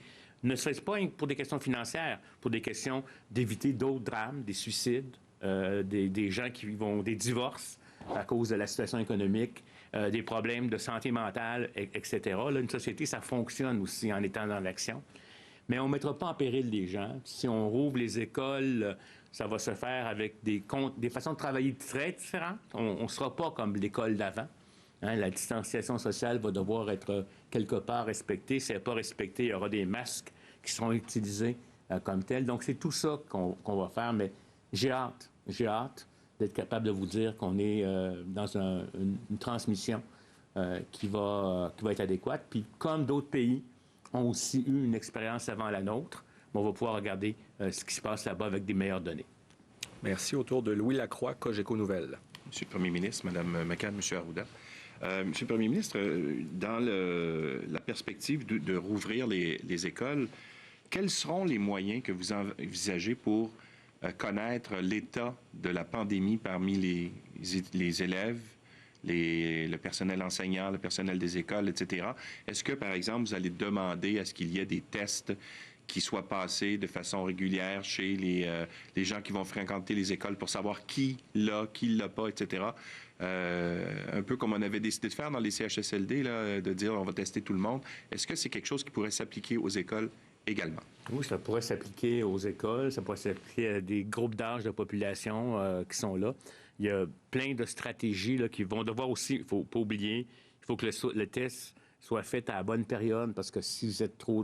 ne serait-ce pas pour des questions financières, pour des questions d'éviter d'autres drames, des suicides, des gens qui vont, des divorces à cause de la situation économique, des problèmes de santé mentale, etc. Là, une société, ça fonctionne aussi en étant dans l'action. Mais on ne mettra pas en péril les gens. Si on rouvre les écoles, ça va se faire avec des façons de travailler très différentes. On ne sera pas comme l'école d'avant. Hein, la distanciation sociale va devoir être quelque part respectée. Si elle n'est pas respectée, il y aura des masques qui seront utilisés comme tels. Donc, c'est tout ça qu'on va faire. Mais j'ai hâte d'être capable de vous dire qu'on est dans une transmission qui va être adéquate. Puis, comme d'autres pays ont aussi eu une expérience avant la nôtre, on va pouvoir regarder ce qui se passe là-bas avec des meilleures données. Merci. Autour de Louis Lacroix, Cogeco Nouvelles. Monsieur le Premier ministre, Mme McCann, M. Arruda. Monsieur le Premier ministre, dans la perspective de rouvrir les écoles, quels seront les moyens que vous envisagez pour connaître l'état de la pandémie parmi les élèves, le personnel enseignant, le personnel des écoles, etc. Est-ce que, par exemple, vous allez demander à ce qu'il y ait des tests qui soit passé de façon régulière chez les gens qui vont fréquenter les écoles pour savoir qui l'a pas, etc. Un peu comme on avait décidé de faire dans les CHSLD, là, de dire on va tester tout le monde. Est-ce que c'est quelque chose qui pourrait s'appliquer aux écoles également? Oui, ça pourrait s'appliquer aux écoles, ça pourrait s'appliquer à des groupes d'âge de population qui sont là. Il y a plein de stratégies là, qui vont devoir aussi, il ne faut pas oublier, il faut que le test soit fait à la bonne période, parce que si c'est trop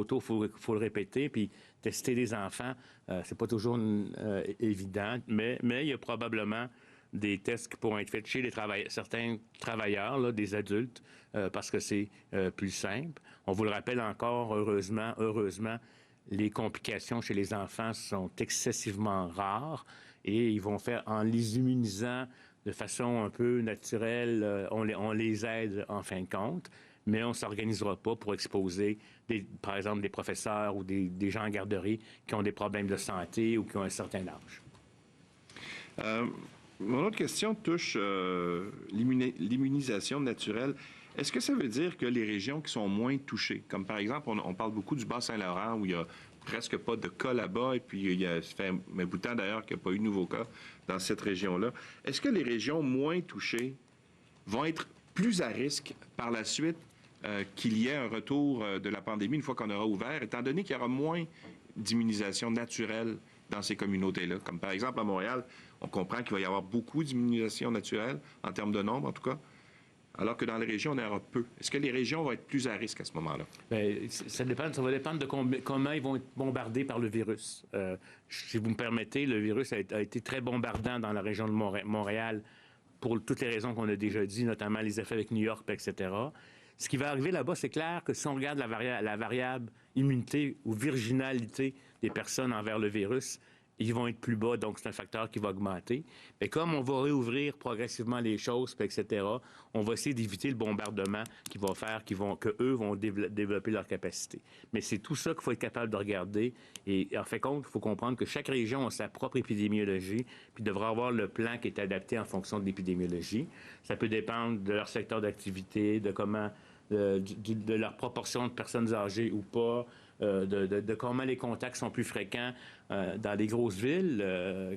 tôt, il faut le répéter. Puis tester les enfants, c'est pas toujours évident, mais il y a probablement des tests qui pourront être faits chez certains travailleurs, là, des adultes, parce que c'est plus simple. On vous le rappelle encore, heureusement, les complications chez les enfants sont excessivement rares et ils vont faire, en les immunisant de façon un peu naturelle, on les aide en fin de compte, mais on ne s'organisera pas pour exposer, par exemple, des professeurs ou des gens en garderie qui ont des problèmes de santé ou qui ont un certain âge. Mon autre question touche l'immunisation naturelle. Est-ce que ça veut dire que les régions qui sont moins touchées, comme par exemple, on parle beaucoup du Bas-Saint-Laurent, où il n'y a presque pas de cas là-bas, et puis ça fait un bout de temps d'ailleurs qu'il n'y a pas eu de nouveaux cas dans cette région-là. Est-ce que les régions moins touchées vont être plus à risque par la suite qu'il y ait un retour de la pandémie une fois qu'on aura ouvert, étant donné qu'il y aura moins d'immunisation naturelle dans ces communautés-là? Comme par exemple à Montréal, on comprend qu'il va y avoir beaucoup d'immunisation naturelle, en termes de nombre en tout cas, alors que dans les régions, on en aura peu. Est-ce que les régions vont être plus à risque à ce moment-là? Bien, ça va dépendre de comment ils vont être bombardés par le virus. Si vous me permettez, le virus a été très bombardant dans la région de Montréal pour toutes les raisons qu'on a déjà dit, notamment les effets avec New York, etc. Ce qui va arriver là-bas, c'est clair que si on regarde la variable immunité ou virginalité des personnes envers le virus, ils vont être plus bas, donc c'est un facteur qui va augmenter. Mais comme on va réouvrir progressivement les choses, etc., on va essayer d'éviter le bombardement qui va faire qu'eux vont développer leur capacité. Mais c'est tout ça qu'il faut être capable de regarder. Et en fait compte, il faut comprendre que chaque région a sa propre épidémiologie, puis devra avoir le plan qui est adapté en fonction de l'épidémiologie. Ça peut dépendre de leur secteur d'activité, de comment, de leur proportion de personnes âgées ou pas, de comment les contacts sont plus fréquents. Dans les grosses villes,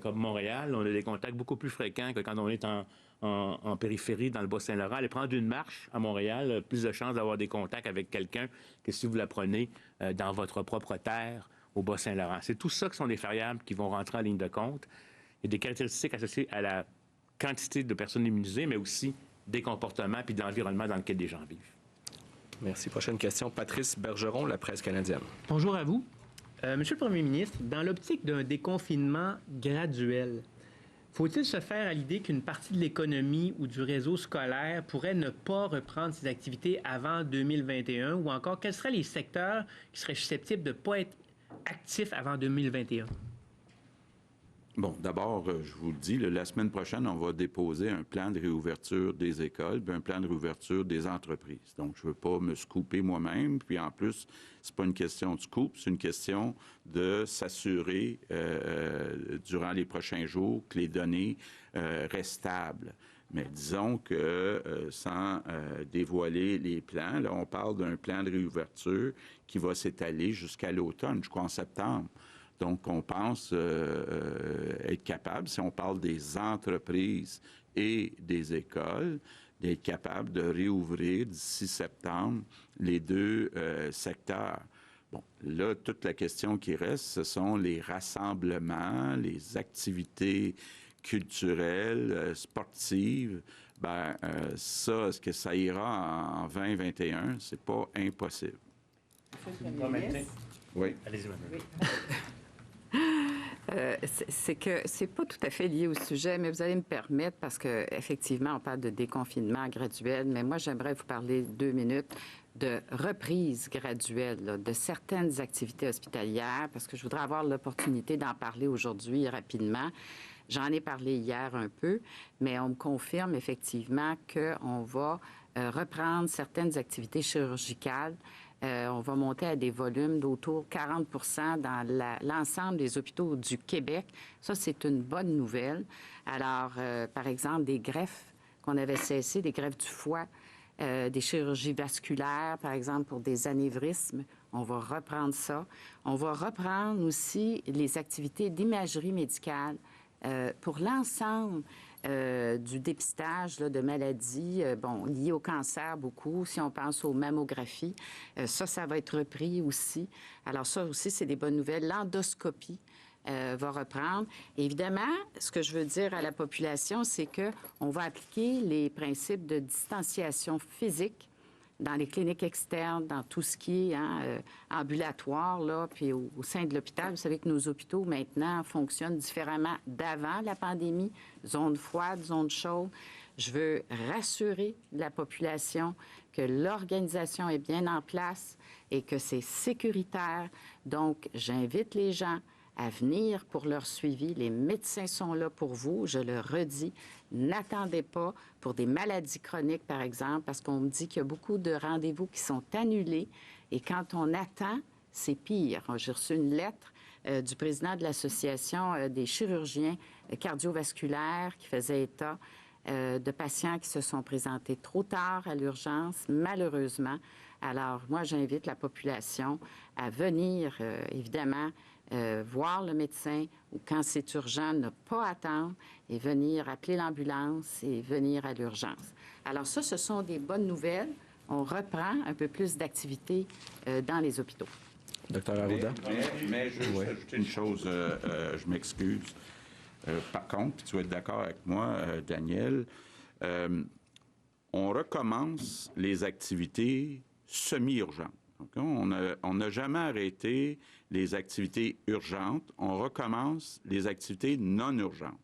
comme Montréal, on a des contacts beaucoup plus fréquents que quand on est en périphérie, dans le Bas-Saint-Laurent. Aller prendre une marche à Montréal, plus de chances d'avoir des contacts avec quelqu'un que si vous la prenez dans votre propre terre au Bas-Saint-Laurent. C'est tout ça qui sont des variables qui vont rentrer en ligne de compte. Il y a des caractéristiques associées à la quantité de personnes immunisées, mais aussi des comportements puis de l'environnement dans lequel les gens vivent. Merci. Prochaine question. Patrice Bergeron, La Presse canadienne. Bonjour à vous. Monsieur le Premier ministre, dans l'optique d'un déconfinement graduel, faut-il se faire à l'idée qu'une partie de l'économie ou du réseau scolaire pourrait ne pas reprendre ses activités avant 2021, ou encore quels seraient les secteurs qui seraient susceptibles de ne pas être actifs avant 2021? Bon, d'abord, je vous le dis, la semaine prochaine, on va déposer un plan de réouverture des écoles, puis un plan de réouverture des entreprises. Donc, je ne veux pas me scooper moi-même. Puis en plus, c'est pas une question de scoop, c'est une question de s'assurer durant les prochains jours que les données restent stables. Mais disons que, sans dévoiler les plans, là, on parle d'un plan de réouverture qui va s'étaler jusqu'à l'automne, je crois en septembre. Donc, on pense être capable, si on parle des entreprises et des écoles, d'être capable de réouvrir d'ici septembre les deux secteurs. Bon, là, toute la question qui reste, ce sont les rassemblements, les activités culturelles, sportives. Bien, ça, est-ce que ça ira en 2021? C'est pas impossible. Oui. Allez-y, madame. Oui. C'est que c'est pas tout à fait lié au sujet, mais vous allez me permettre, parce qu'effectivement, on parle de déconfinement graduel, mais moi, j'aimerais vous parler 2 minutes de reprise graduelle là, de certaines activités hospitalières, parce que je voudrais avoir l'opportunité d'en parler aujourd'hui rapidement. J'en ai parlé hier un peu, mais on me confirme effectivement qu'on va reprendre certaines activités chirurgicales. On va monter à des volumes d'autour de 40 % dans l'ensemble des hôpitaux du Québec. Ça, c'est une bonne nouvelle. Alors, par exemple, des greffes qu'on avait cessées, des greffes du foie, des chirurgies vasculaires, par exemple, pour des anévrismes. On va reprendre ça. On va reprendre aussi les activités d'imagerie médicale pour l'ensemble du dépistage là, de maladies liées au cancer beaucoup. Si on pense aux mammographies, ça va être repris aussi. Alors ça aussi, c'est des bonnes nouvelles. L'endoscopie va reprendre. Évidemment, ce que je veux dire à la population, c'est qu'on va appliquer les principes de distanciation physique dans les cliniques externes, dans tout ce qui est ambulatoire, là, puis au sein de l'hôpital. Vous savez que nos hôpitaux, maintenant, fonctionnent différemment d'avant la pandémie, zone froide, zone chaude. Je veux rassurer la population que l'organisation est bien en place et que c'est sécuritaire. Donc, j'invite les gens à venir pour leur suivi. Les médecins sont là pour vous, je le redis. N'attendez pas pour des maladies chroniques, par exemple, parce qu'on me dit qu'il y a beaucoup de rendez-vous qui sont annulés. Et quand on attend, c'est pire. J'ai reçu une lettre du président de l'Association des chirurgiens cardiovasculaires qui faisait état de patients qui se sont présentés trop tard à l'urgence, malheureusement. Alors, moi, j'invite la population à venir, évidemment, voir le médecin ou quand c'est urgent, ne pas attendre et venir appeler l'ambulance et venir à l'urgence. Alors ça, ce sont des bonnes nouvelles. On reprend un peu plus d'activité dans les hôpitaux. Docteur Arruda? Mais je veux ajouter une chose, je m'excuse. Par contre, tu vas être d'accord avec moi, Daniel, on recommence les activités semi-urgentes. Okay? On n'a jamais arrêté les activités urgentes. On recommence les activités non urgentes.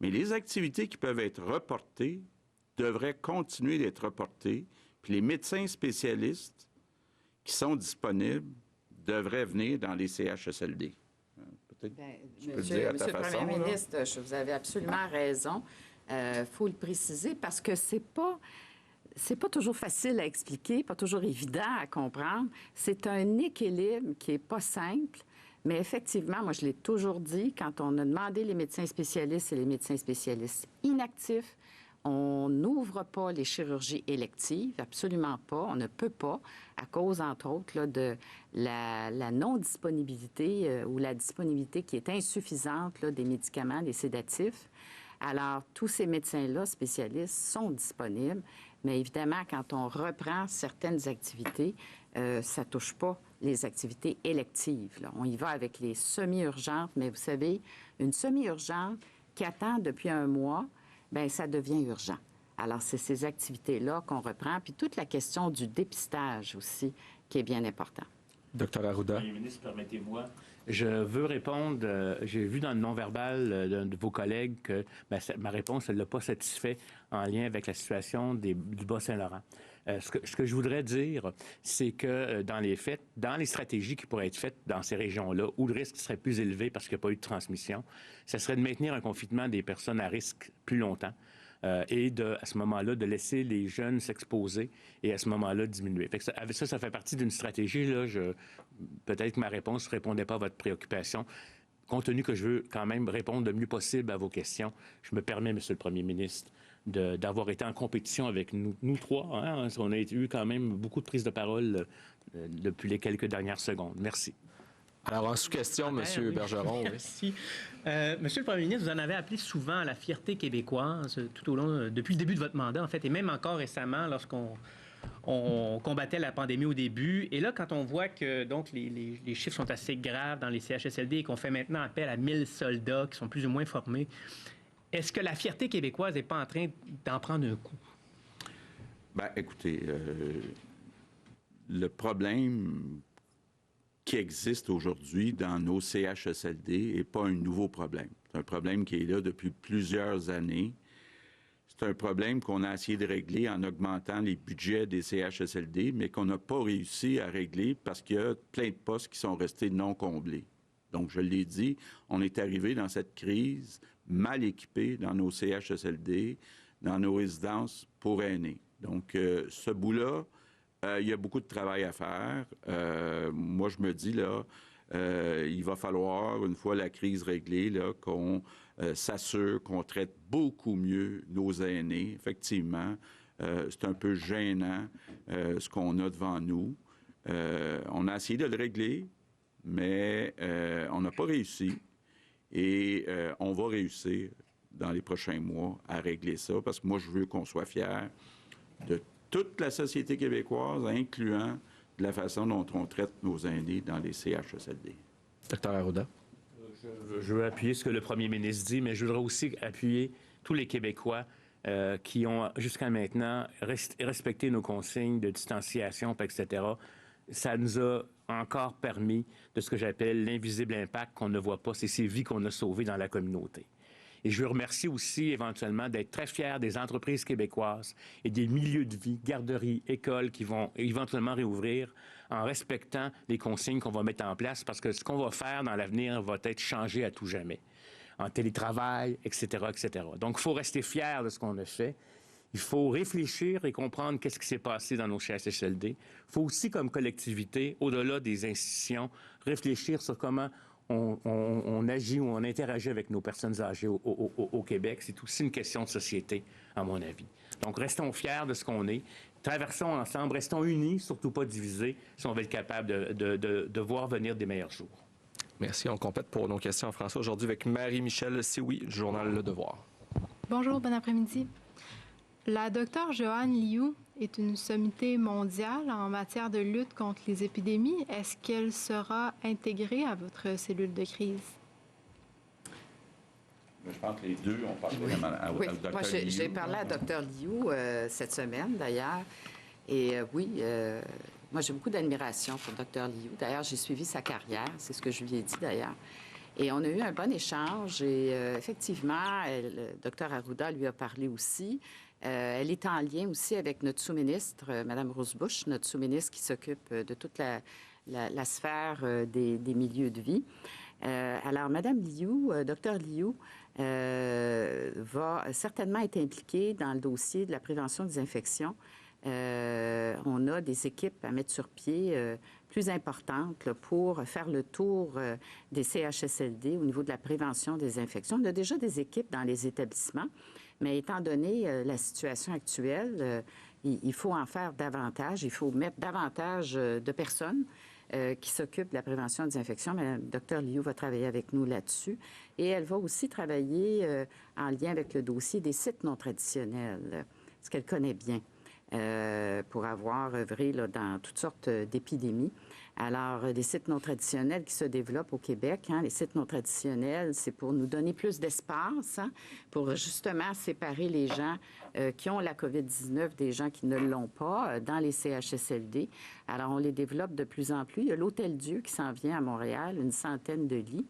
Mais les activités qui peuvent être reportées devraient continuer d'être reportées. Puis les médecins spécialistes qui sont disponibles devraient venir dans les CHSLD. Peut-être tu peux le dire à ta façon. Monsieur le Premier ministre, vous avez absolument raison. Faut le préciser parce que c'est pas toujours facile à expliquer, pas toujours évident à comprendre. C'est un équilibre qui n'est pas simple, mais effectivement, moi, je l'ai toujours dit, quand on a demandé les médecins spécialistes et les médecins spécialistes inactifs, on n'ouvre pas les chirurgies électives, absolument pas. On ne peut pas, à cause, entre autres, là, de la non-disponibilité ou la disponibilité qui est insuffisante là, des médicaments, des sédatifs. Alors, tous ces médecins-là, spécialistes, sont disponibles. Mais évidemment, quand on reprend certaines activités, ça ne touche pas les activités électives. Là. On y va avec les semi-urgentes, mais vous savez, une semi-urgente qui attend depuis un mois, bien, ça devient urgent. Alors, c'est ces activités-là qu'on reprend, puis toute la question du dépistage aussi, qui est bien important. Docteur Arruda. Monsieur le ministre, permettez-moi. Je veux répondre. J'ai vu dans le non-verbal d'un de vos collègues que ma réponse ne l'a pas satisfait en lien avec la situation du Bas-Saint-Laurent. Ce que je voudrais dire, c'est que dans les faits, dans les stratégies qui pourraient être faites dans ces régions-là, où le risque serait plus élevé parce qu'il n'y a pas eu de transmission, ce serait de maintenir un confinement des personnes à risque plus longtemps. Et à ce moment-là, de laisser les jeunes s'exposer et à ce moment-là, diminuer. Fait que ça fait partie d'une stratégie. Là, peut-être que ma réponse ne répondait pas à votre préoccupation. Compte tenu que je veux quand même répondre le mieux possible à vos questions, je me permets, Monsieur le Premier ministre, d'avoir été en compétition avec nous trois. Hein? On a eu quand même beaucoup de prises de parole depuis les quelques dernières secondes. Merci. Alors, en sous-question, M. Bergeron. Merci. Monsieur le Premier ministre, vous en avez appelé souvent à la fierté québécoise tout au long, depuis le début de votre mandat, en fait, et même encore récemment, lorsqu'on combattait la pandémie au début. Et là, quand on voit que donc les chiffres sont assez graves dans les CHSLD et qu'on fait maintenant appel à 1000 soldats qui sont plus ou moins formés, est-ce que la fierté québécoise n'est pas en train d'en prendre un coup? Bien, écoutez, le problème qui existe aujourd'hui dans nos CHSLD n'est pas un nouveau problème. C'est un problème qui est là depuis plusieurs années. C'est un problème qu'on a essayé de régler en augmentant les budgets des CHSLD, mais qu'on n'a pas réussi à régler parce qu'il y a plein de postes qui sont restés non comblés. Donc, je l'ai dit, on est arrivé dans cette crise mal équipés dans nos CHSLD, dans nos résidences pour aînés. Donc, ce bout-là, il y a beaucoup de travail à faire. Moi, je me dis, là, il va falloir, une fois la crise réglée, là, qu'on s'assure qu'on traite beaucoup mieux nos aînés. Effectivement, C'est un peu gênant ce qu'on a devant nous. On a essayé de le régler, mais on n'a pas réussi. Et on va réussir dans les prochains mois à régler ça, parce que moi, je veux qu'on soit fiers de toute la société québécoise, incluant de la façon dont on traite nos aînés dans les CHSLD. Dr Arruda. Je veux appuyer ce que le premier ministre dit, mais je voudrais aussi appuyer tous les Québécois qui ont jusqu'à maintenant respecté nos consignes de distanciation, etc. Ça nous a encore permis de ce que j'appelle l'invisible impact qu'on ne voit pas. C'est ces vies qu'on a sauvées dans la communauté. Et je veux remercier aussi éventuellement d'être très fier des entreprises québécoises et des milieux de vie, garderies, écoles qui vont éventuellement réouvrir en respectant les consignes qu'on va mettre en place, parce que ce qu'on va faire dans l'avenir va être changé à tout jamais, en télétravail, etc., etc. Donc, il faut rester fier de ce qu'on a fait. Il faut réfléchir et comprendre qu'est-ce qui s'est passé dans nos CHSLD. Il faut aussi, comme collectivité, au-delà des institutions, réfléchir sur comment on agit ou on interagit avec nos personnes âgées au Québec. C'est aussi une question de société, à mon avis. Donc, restons fiers de ce qu'on est. Traversons ensemble, restons unis, surtout pas divisés, si on veut être capable de voir venir des meilleurs jours. Merci. On complète pour nos questions en français aujourd'hui avec Marie-Michel Sioui, du journal Le Devoir. Bonjour, bon après-midi. La docteure Joanne Liu est une sommité mondiale en matière de lutte contre les épidémies. Est-ce qu'elle sera intégrée à votre cellule de crise? Je pense que les deux ont parlé vraiment à Oui, Dr. moi, j'ai parlé à Dr. Liu cette semaine, d'ailleurs. Et moi, j'ai beaucoup d'admiration pour Dr. Liu. D'ailleurs, j'ai suivi sa carrière. C'est ce que je lui ai dit, d'ailleurs. Et on a eu un bon échange. Et effectivement, Dr. Arruda lui a parlé aussi. Elle est en lien aussi avec notre sous-ministre, Mme Rose Bush, notre sous-ministre qui s'occupe de toute la sphère des milieux de vie. Alors, Mme Liu, Dr. Liu, va certainement être impliquée dans le dossier de la prévention des infections. On a des équipes à mettre sur pied plus importantes là, pour faire le tour des CHSLD au niveau de la prévention des infections. On a déjà des équipes dans les établissements, mais étant donné la situation actuelle, il faut en faire davantage. Il faut mettre davantage de personnes qui s'occupe de la prévention des infections. Mme Dr. Liu va travailler avec nous là-dessus. Et elle va aussi travailler en lien avec le dossier des sites non traditionnels, ce qu'elle connaît bien, pour avoir œuvré là, dans toutes sortes d'épidémies. Alors, des sites non traditionnels qui se développent au Québec, les sites non traditionnels, c'est pour nous donner plus d'espace, pour justement séparer les gens qui ont la COVID-19 des gens qui ne l'ont pas dans les CHSLD. Alors, on les développe de plus en plus. Il y a l'Hôtel Dieu qui s'en vient à Montréal, une centaine de lits.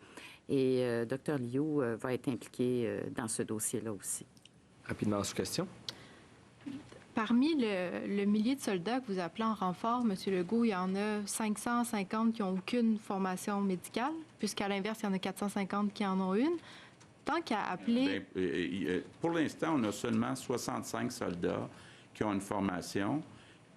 Et Dr. Liu va être impliqué dans ce dossier-là aussi. Rapidement, sous question. Parmi le millier de soldats que vous appelez en renfort, M. Legault, il y en a 550 qui n'ont aucune formation médicale, puisqu'à l'inverse, il y en a 450 qui en ont une. Tant qu'à appeler... Pour l'instant, on a seulement 65 soldats qui ont une formation.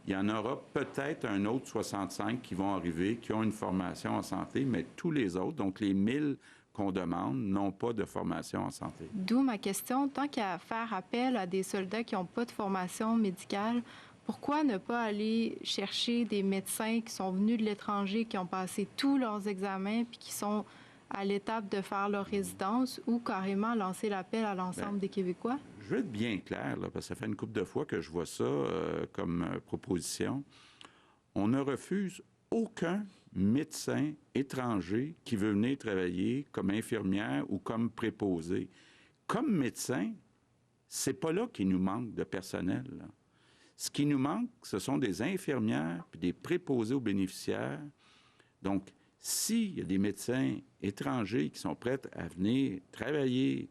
Il y en aura peut-être un autre 65 qui vont arriver, qui ont une formation en santé, mais tous les autres, donc les 1000 qu'on demande, n'ont pas de formation en santé. D'où ma question, tant qu'à faire appel à des soldats qui n'ont pas de formation médicale, pourquoi ne pas aller chercher des médecins qui sont venus de l'étranger, qui ont passé tous leurs examens, puis qui sont à l'étape de faire leur résidence, ou carrément lancer l'appel à l'ensemble des Québécois? Je veux être bien clair, là, parce que ça fait une couple de fois que je vois ça comme proposition. On ne refuse aucun médecin étranger qui veut venir travailler comme infirmière ou comme préposé. Comme médecin, c'est pas là qu'il nous manque de personnel, là. Ce qui nous manque, ce sont des infirmières puis des préposés aux bénéficiaires. Donc, s'il y a des médecins étrangers qui sont prêts à venir travailler,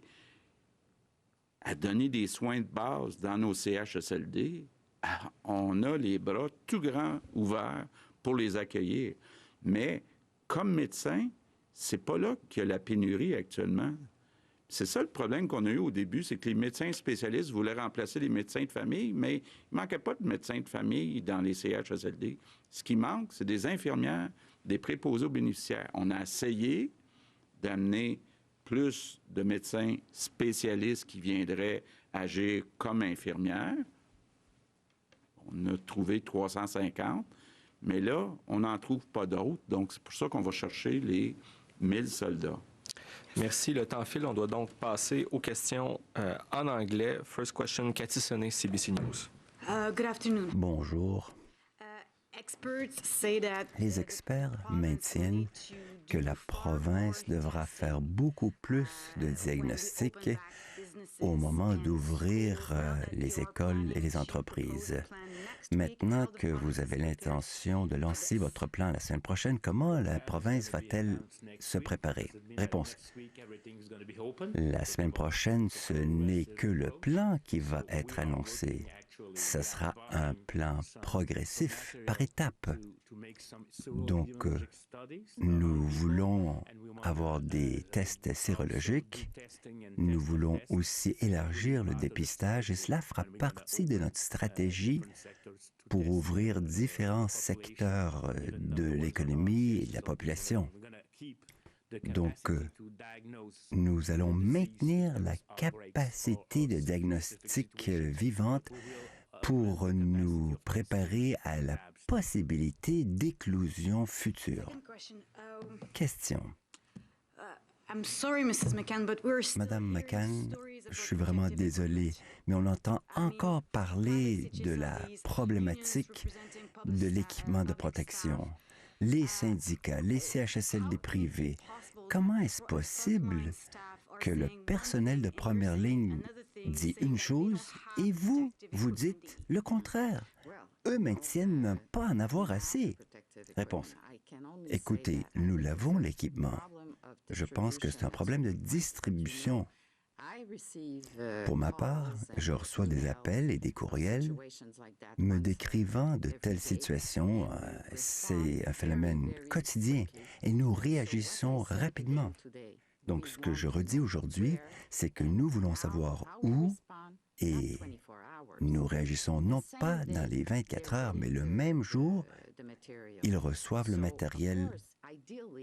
à donner des soins de base dans nos CHSLD, on a les bras tout grands ouverts pour les accueillir. Mais comme médecin, c'est pas là qu'il y a la pénurie actuellement. C'est ça le problème qu'on a eu au début, c'est que les médecins spécialistes voulaient remplacer les médecins de famille, mais il ne manquait pas de médecins de famille dans les CHSLD. Ce qui manque, c'est des infirmières, des préposés aux bénéficiaires. On a essayé d'amener plus de médecins spécialistes qui viendraient agir comme infirmières. a trouvé 350, mais là, on n'en trouve pas d'autres. Donc, c'est pour ça qu'on va chercher les 1000 soldats. Merci. Le temps file. On doit donc passer aux questions en anglais. First question, Cathy Sonnet, CBC News. Good afternoon. Bonjour. Les experts maintiennent que la province devra faire beaucoup plus de diagnostics au moment d'ouvrir les écoles et les entreprises. Maintenant que vous avez l'intention de lancer votre plan la semaine prochaine, comment la province va-t-elle se préparer? Réponse. La semaine prochaine, ce n'est que le plan qui va être annoncé. Ce sera un plan progressif par étapes. Donc, nous voulons avoir des tests sérologiques. Nous voulons aussi élargir le dépistage et cela fera partie de notre stratégie pour ouvrir différents secteurs de l'économie et de la population. Donc, nous allons maintenir la capacité de diagnostic vivante pour nous préparer à la possibilité d'éclosion future. Question. Madame McCann, je suis vraiment désolé, mais on entend encore parler de la problématique de l'équipement de protection. Les syndicats, les CHSLD privés, comment est-ce possible que le personnel de première ligne dit une chose et vous, vous dites le contraire? Eux maintiennent ne pas en avoir assez. Réponse. Écoutez, nous l'avons, l'équipement. Je pense que c'est un problème de distribution. Pour ma part, je reçois des appels et des courriels me décrivant de telles situations. C'est un phénomène quotidien et nous réagissons rapidement. Donc, ce que je redis aujourd'hui, c'est que nous voulons savoir où et nous réagissons non pas dans les 24 heures, mais le même jour, ils reçoivent le matériel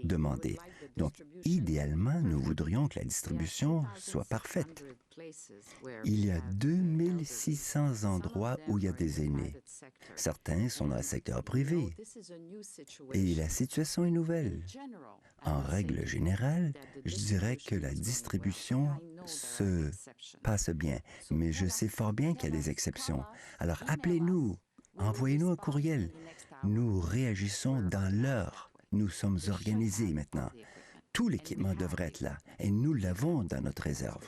demandé. Donc, idéalement, nous voudrions que la distribution soit parfaite. Il y a 2600 endroits où il y a des aînés. Certains sont dans le secteur privé. Et la situation est nouvelle. En règle générale, je dirais que la distribution se passe bien, mais je sais fort bien qu'il y a des exceptions. Alors, appelez-nous, envoyez-nous un courriel. Nous réagissons dans l'heure. Nous sommes organisés maintenant. Tout l'équipement devrait être là et nous l'avons dans notre réserve.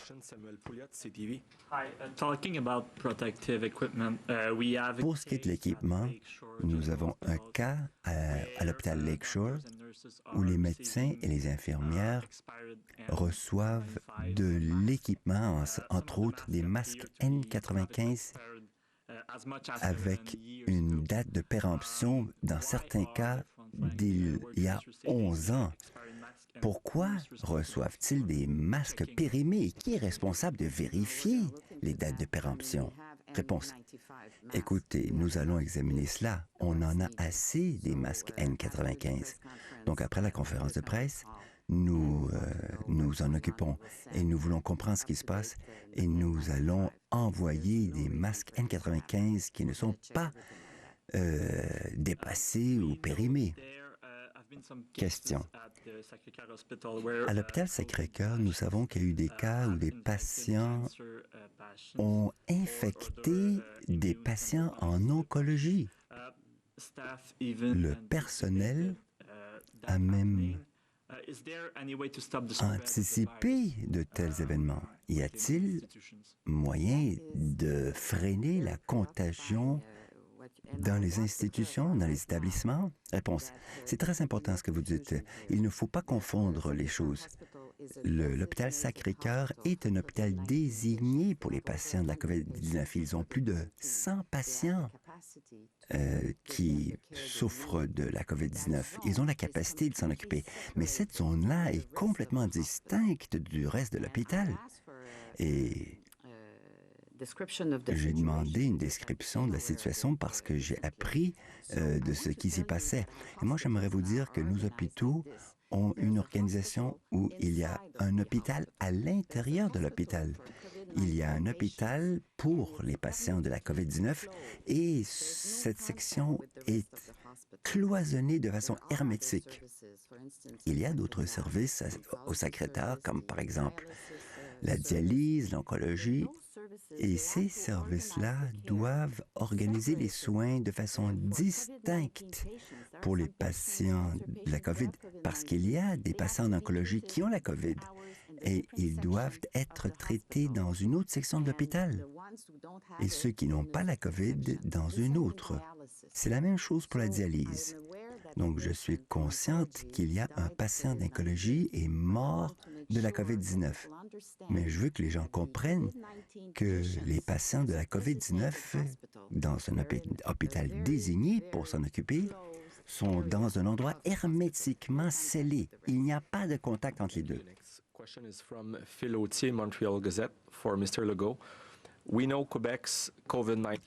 Pour ce qui est de l'équipement, nous avons un cas à l'hôpital Lakeshore où les médecins et les infirmières reçoivent de l'équipement, entre autres des masques N95 avec une date de péremption, dans certains cas, d'il y a 11 ans. Pourquoi reçoivent-ils des masques périmés? Qui est responsable de vérifier les dates de péremption? Réponse. Écoutez, nous allons examiner cela. On en a assez des masques N95. Donc, après la conférence de presse, nous nous en occupons et nous voulons comprendre ce qui se passe et nous allons envoyer des masques N95 qui ne sont pas dépassés ou périmés. Question. À l'hôpital Sacré-Cœur, nous savons qu'il y a eu des cas où des patients ont infecté des patients en oncologie. Le personnel a même anticipé de tels événements. Y a-t-il moyen de freiner la contagion dans les institutions, dans les établissements? Réponse. C'est très important ce que vous dites. Il ne faut pas confondre les choses. L'hôpital Sacré-Cœur est un hôpital désigné pour les patients de la COVID-19. Ils ont plus de 100 patients qui souffrent de la COVID-19. Ils ont la capacité de s'en occuper. Mais cette zone-là est complètement distincte du reste de l'hôpital. Et j'ai demandé une description de la situation parce que j'ai appris de ce qui s'y passait. Et moi, j'aimerais vous dire que nos hôpitaux ont une organisation où il y a un hôpital à l'intérieur de l'hôpital. il y a un hôpital pour les patients de la COVID-19 et cette section est cloisonnée de façon hermétique. Il y a d'autres services au Sacré-Cœur, comme par exemple la dialyse, l'oncologie, et ces services-là doivent organiser les soins de façon distincte pour les patients de la COVID, parce qu'il y a des patients en oncologie qui ont la COVID et ils doivent être traités dans une autre section de l'hôpital et ceux qui n'ont pas la COVID dans une autre. C'est la même chose pour la dialyse. Donc, je suis consciente qu'il y a un patient d'oncologie est mort de la COVID-19. Mais je veux que les gens comprennent que les patients de la COVID-19, dans un hôpital désigné pour s'en occuper, sont dans un endroit hermétiquement scellé. Il n'y a pas de contact entre les deux. Question is from Phil Autier, Montreal Gazette, for Mr. Legault. We know Quebec's COVID-19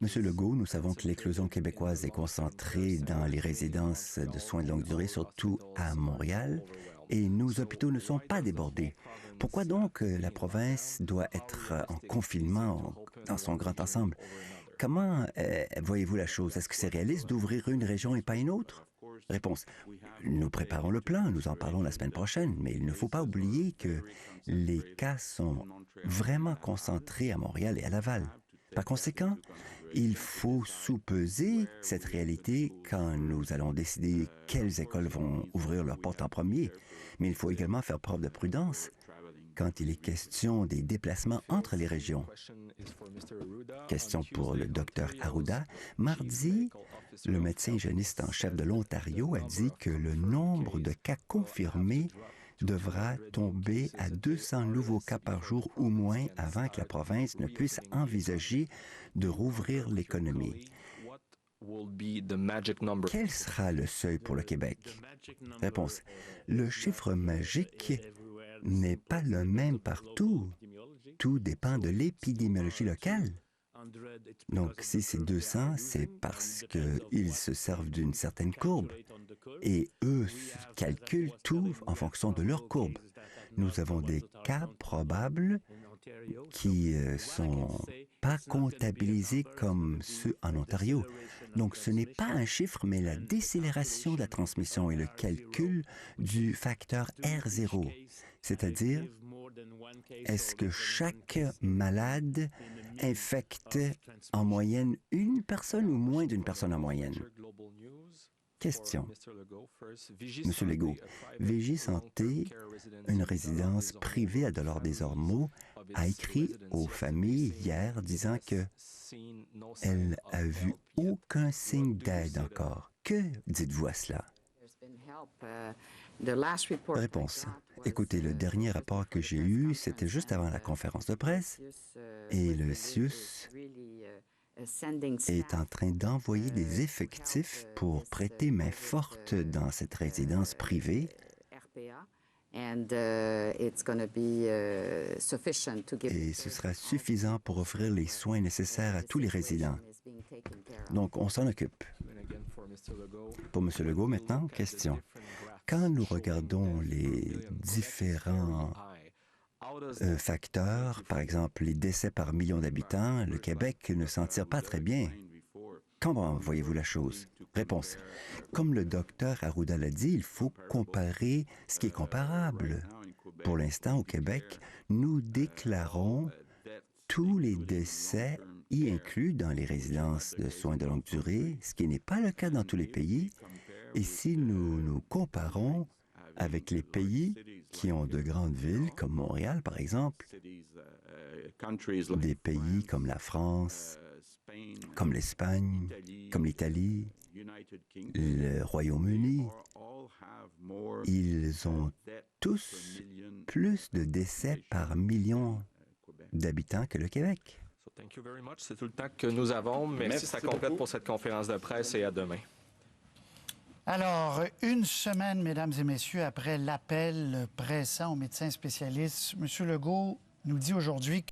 Monsieur Legault, nous savons que l'éclosion québécoise est concentrée dans les résidences de soins de longue durée, surtout à Montréal, et nos hôpitaux ne sont pas débordés. Pourquoi donc la province doit être en confinement dans son grand ensemble? Comment voyez-vous la chose? Est-ce que c'est réaliste d'ouvrir une région et pas une autre? Réponse. Nous préparons le plan, nous en parlons la semaine prochaine, mais il ne faut pas oublier que les cas sont vraiment concentrés à Montréal et à Laval. Par conséquent, il faut sous-peser cette réalité quand nous allons décider quelles écoles vont ouvrir leurs portes en premier. Mais il faut également faire preuve de prudence quand il est question des déplacements entre les régions. Question pour le Dr Arruda. Mardi, le médecin hygiéniste en chef de l'Ontario a dit que le nombre de cas confirmés devra tomber à 200 nouveaux cas par jour ou moins avant que la province ne puisse envisager de rouvrir l'économie. Quel sera le seuil pour le Québec? Réponse. Le chiffre magique n'est pas le même partout. Tout dépend de l'épidémiologie locale. Donc, si c'est 200, c'est parce qu'ils se servent d'une certaine courbe. Et eux calculent tout en fonction de leur courbe. Nous avons des cas probables qui ne sont pas comptabilisés comme ceux en Ontario. Donc, ce n'est pas un chiffre, mais la décélération de la transmission et le calcul du facteur R0. C'est-à-dire, est-ce que chaque malade infecte en moyenne une personne ou moins d'une personne en moyenne? Question. Monsieur Legault, Vigisanté, une résidence privée à Dollard-des-Ormeaux, a écrit aux familles hier disant que elle a vu aucun signe d'aide encore. Que dites-vous à cela? Réponse. Écoutez, le dernier rapport que j'ai eu, c'était juste avant la conférence de presse, et le CIUS est en train d'envoyer des effectifs pour prêter main forte dans cette résidence privée. Et ce sera suffisant pour offrir les soins nécessaires à tous les résidents. Donc, on s'en occupe. Pour M. Legault, maintenant, question. Quand nous regardons les différents facteurs, par exemple les décès par million d'habitants, le Québec ne s'en tire pas très bien. Comment voyez-vous la chose? Réponse. Comme le docteur Arruda l'a dit, il faut comparer ce qui est comparable. Pour l'instant, au Québec, nous déclarons tous les décès y inclus dans les résidences de soins de longue durée, ce qui n'est pas le cas dans tous les pays. Et si nous nous comparons avec les pays qui ont de grandes villes, comme Montréal, par exemple, des pays comme la France, comme l'Espagne, comme l'Italie, le Royaume-Uni, ils ont tous plus de décès par million d'habitants que le Québec. C'est tout le temps que nous avons. Merci, ça complète pour cette conférence de presse et à demain. Alors, une semaine, mesdames et messieurs, après l'appel pressant aux médecins spécialistes, M. Legault nous dit aujourd'hui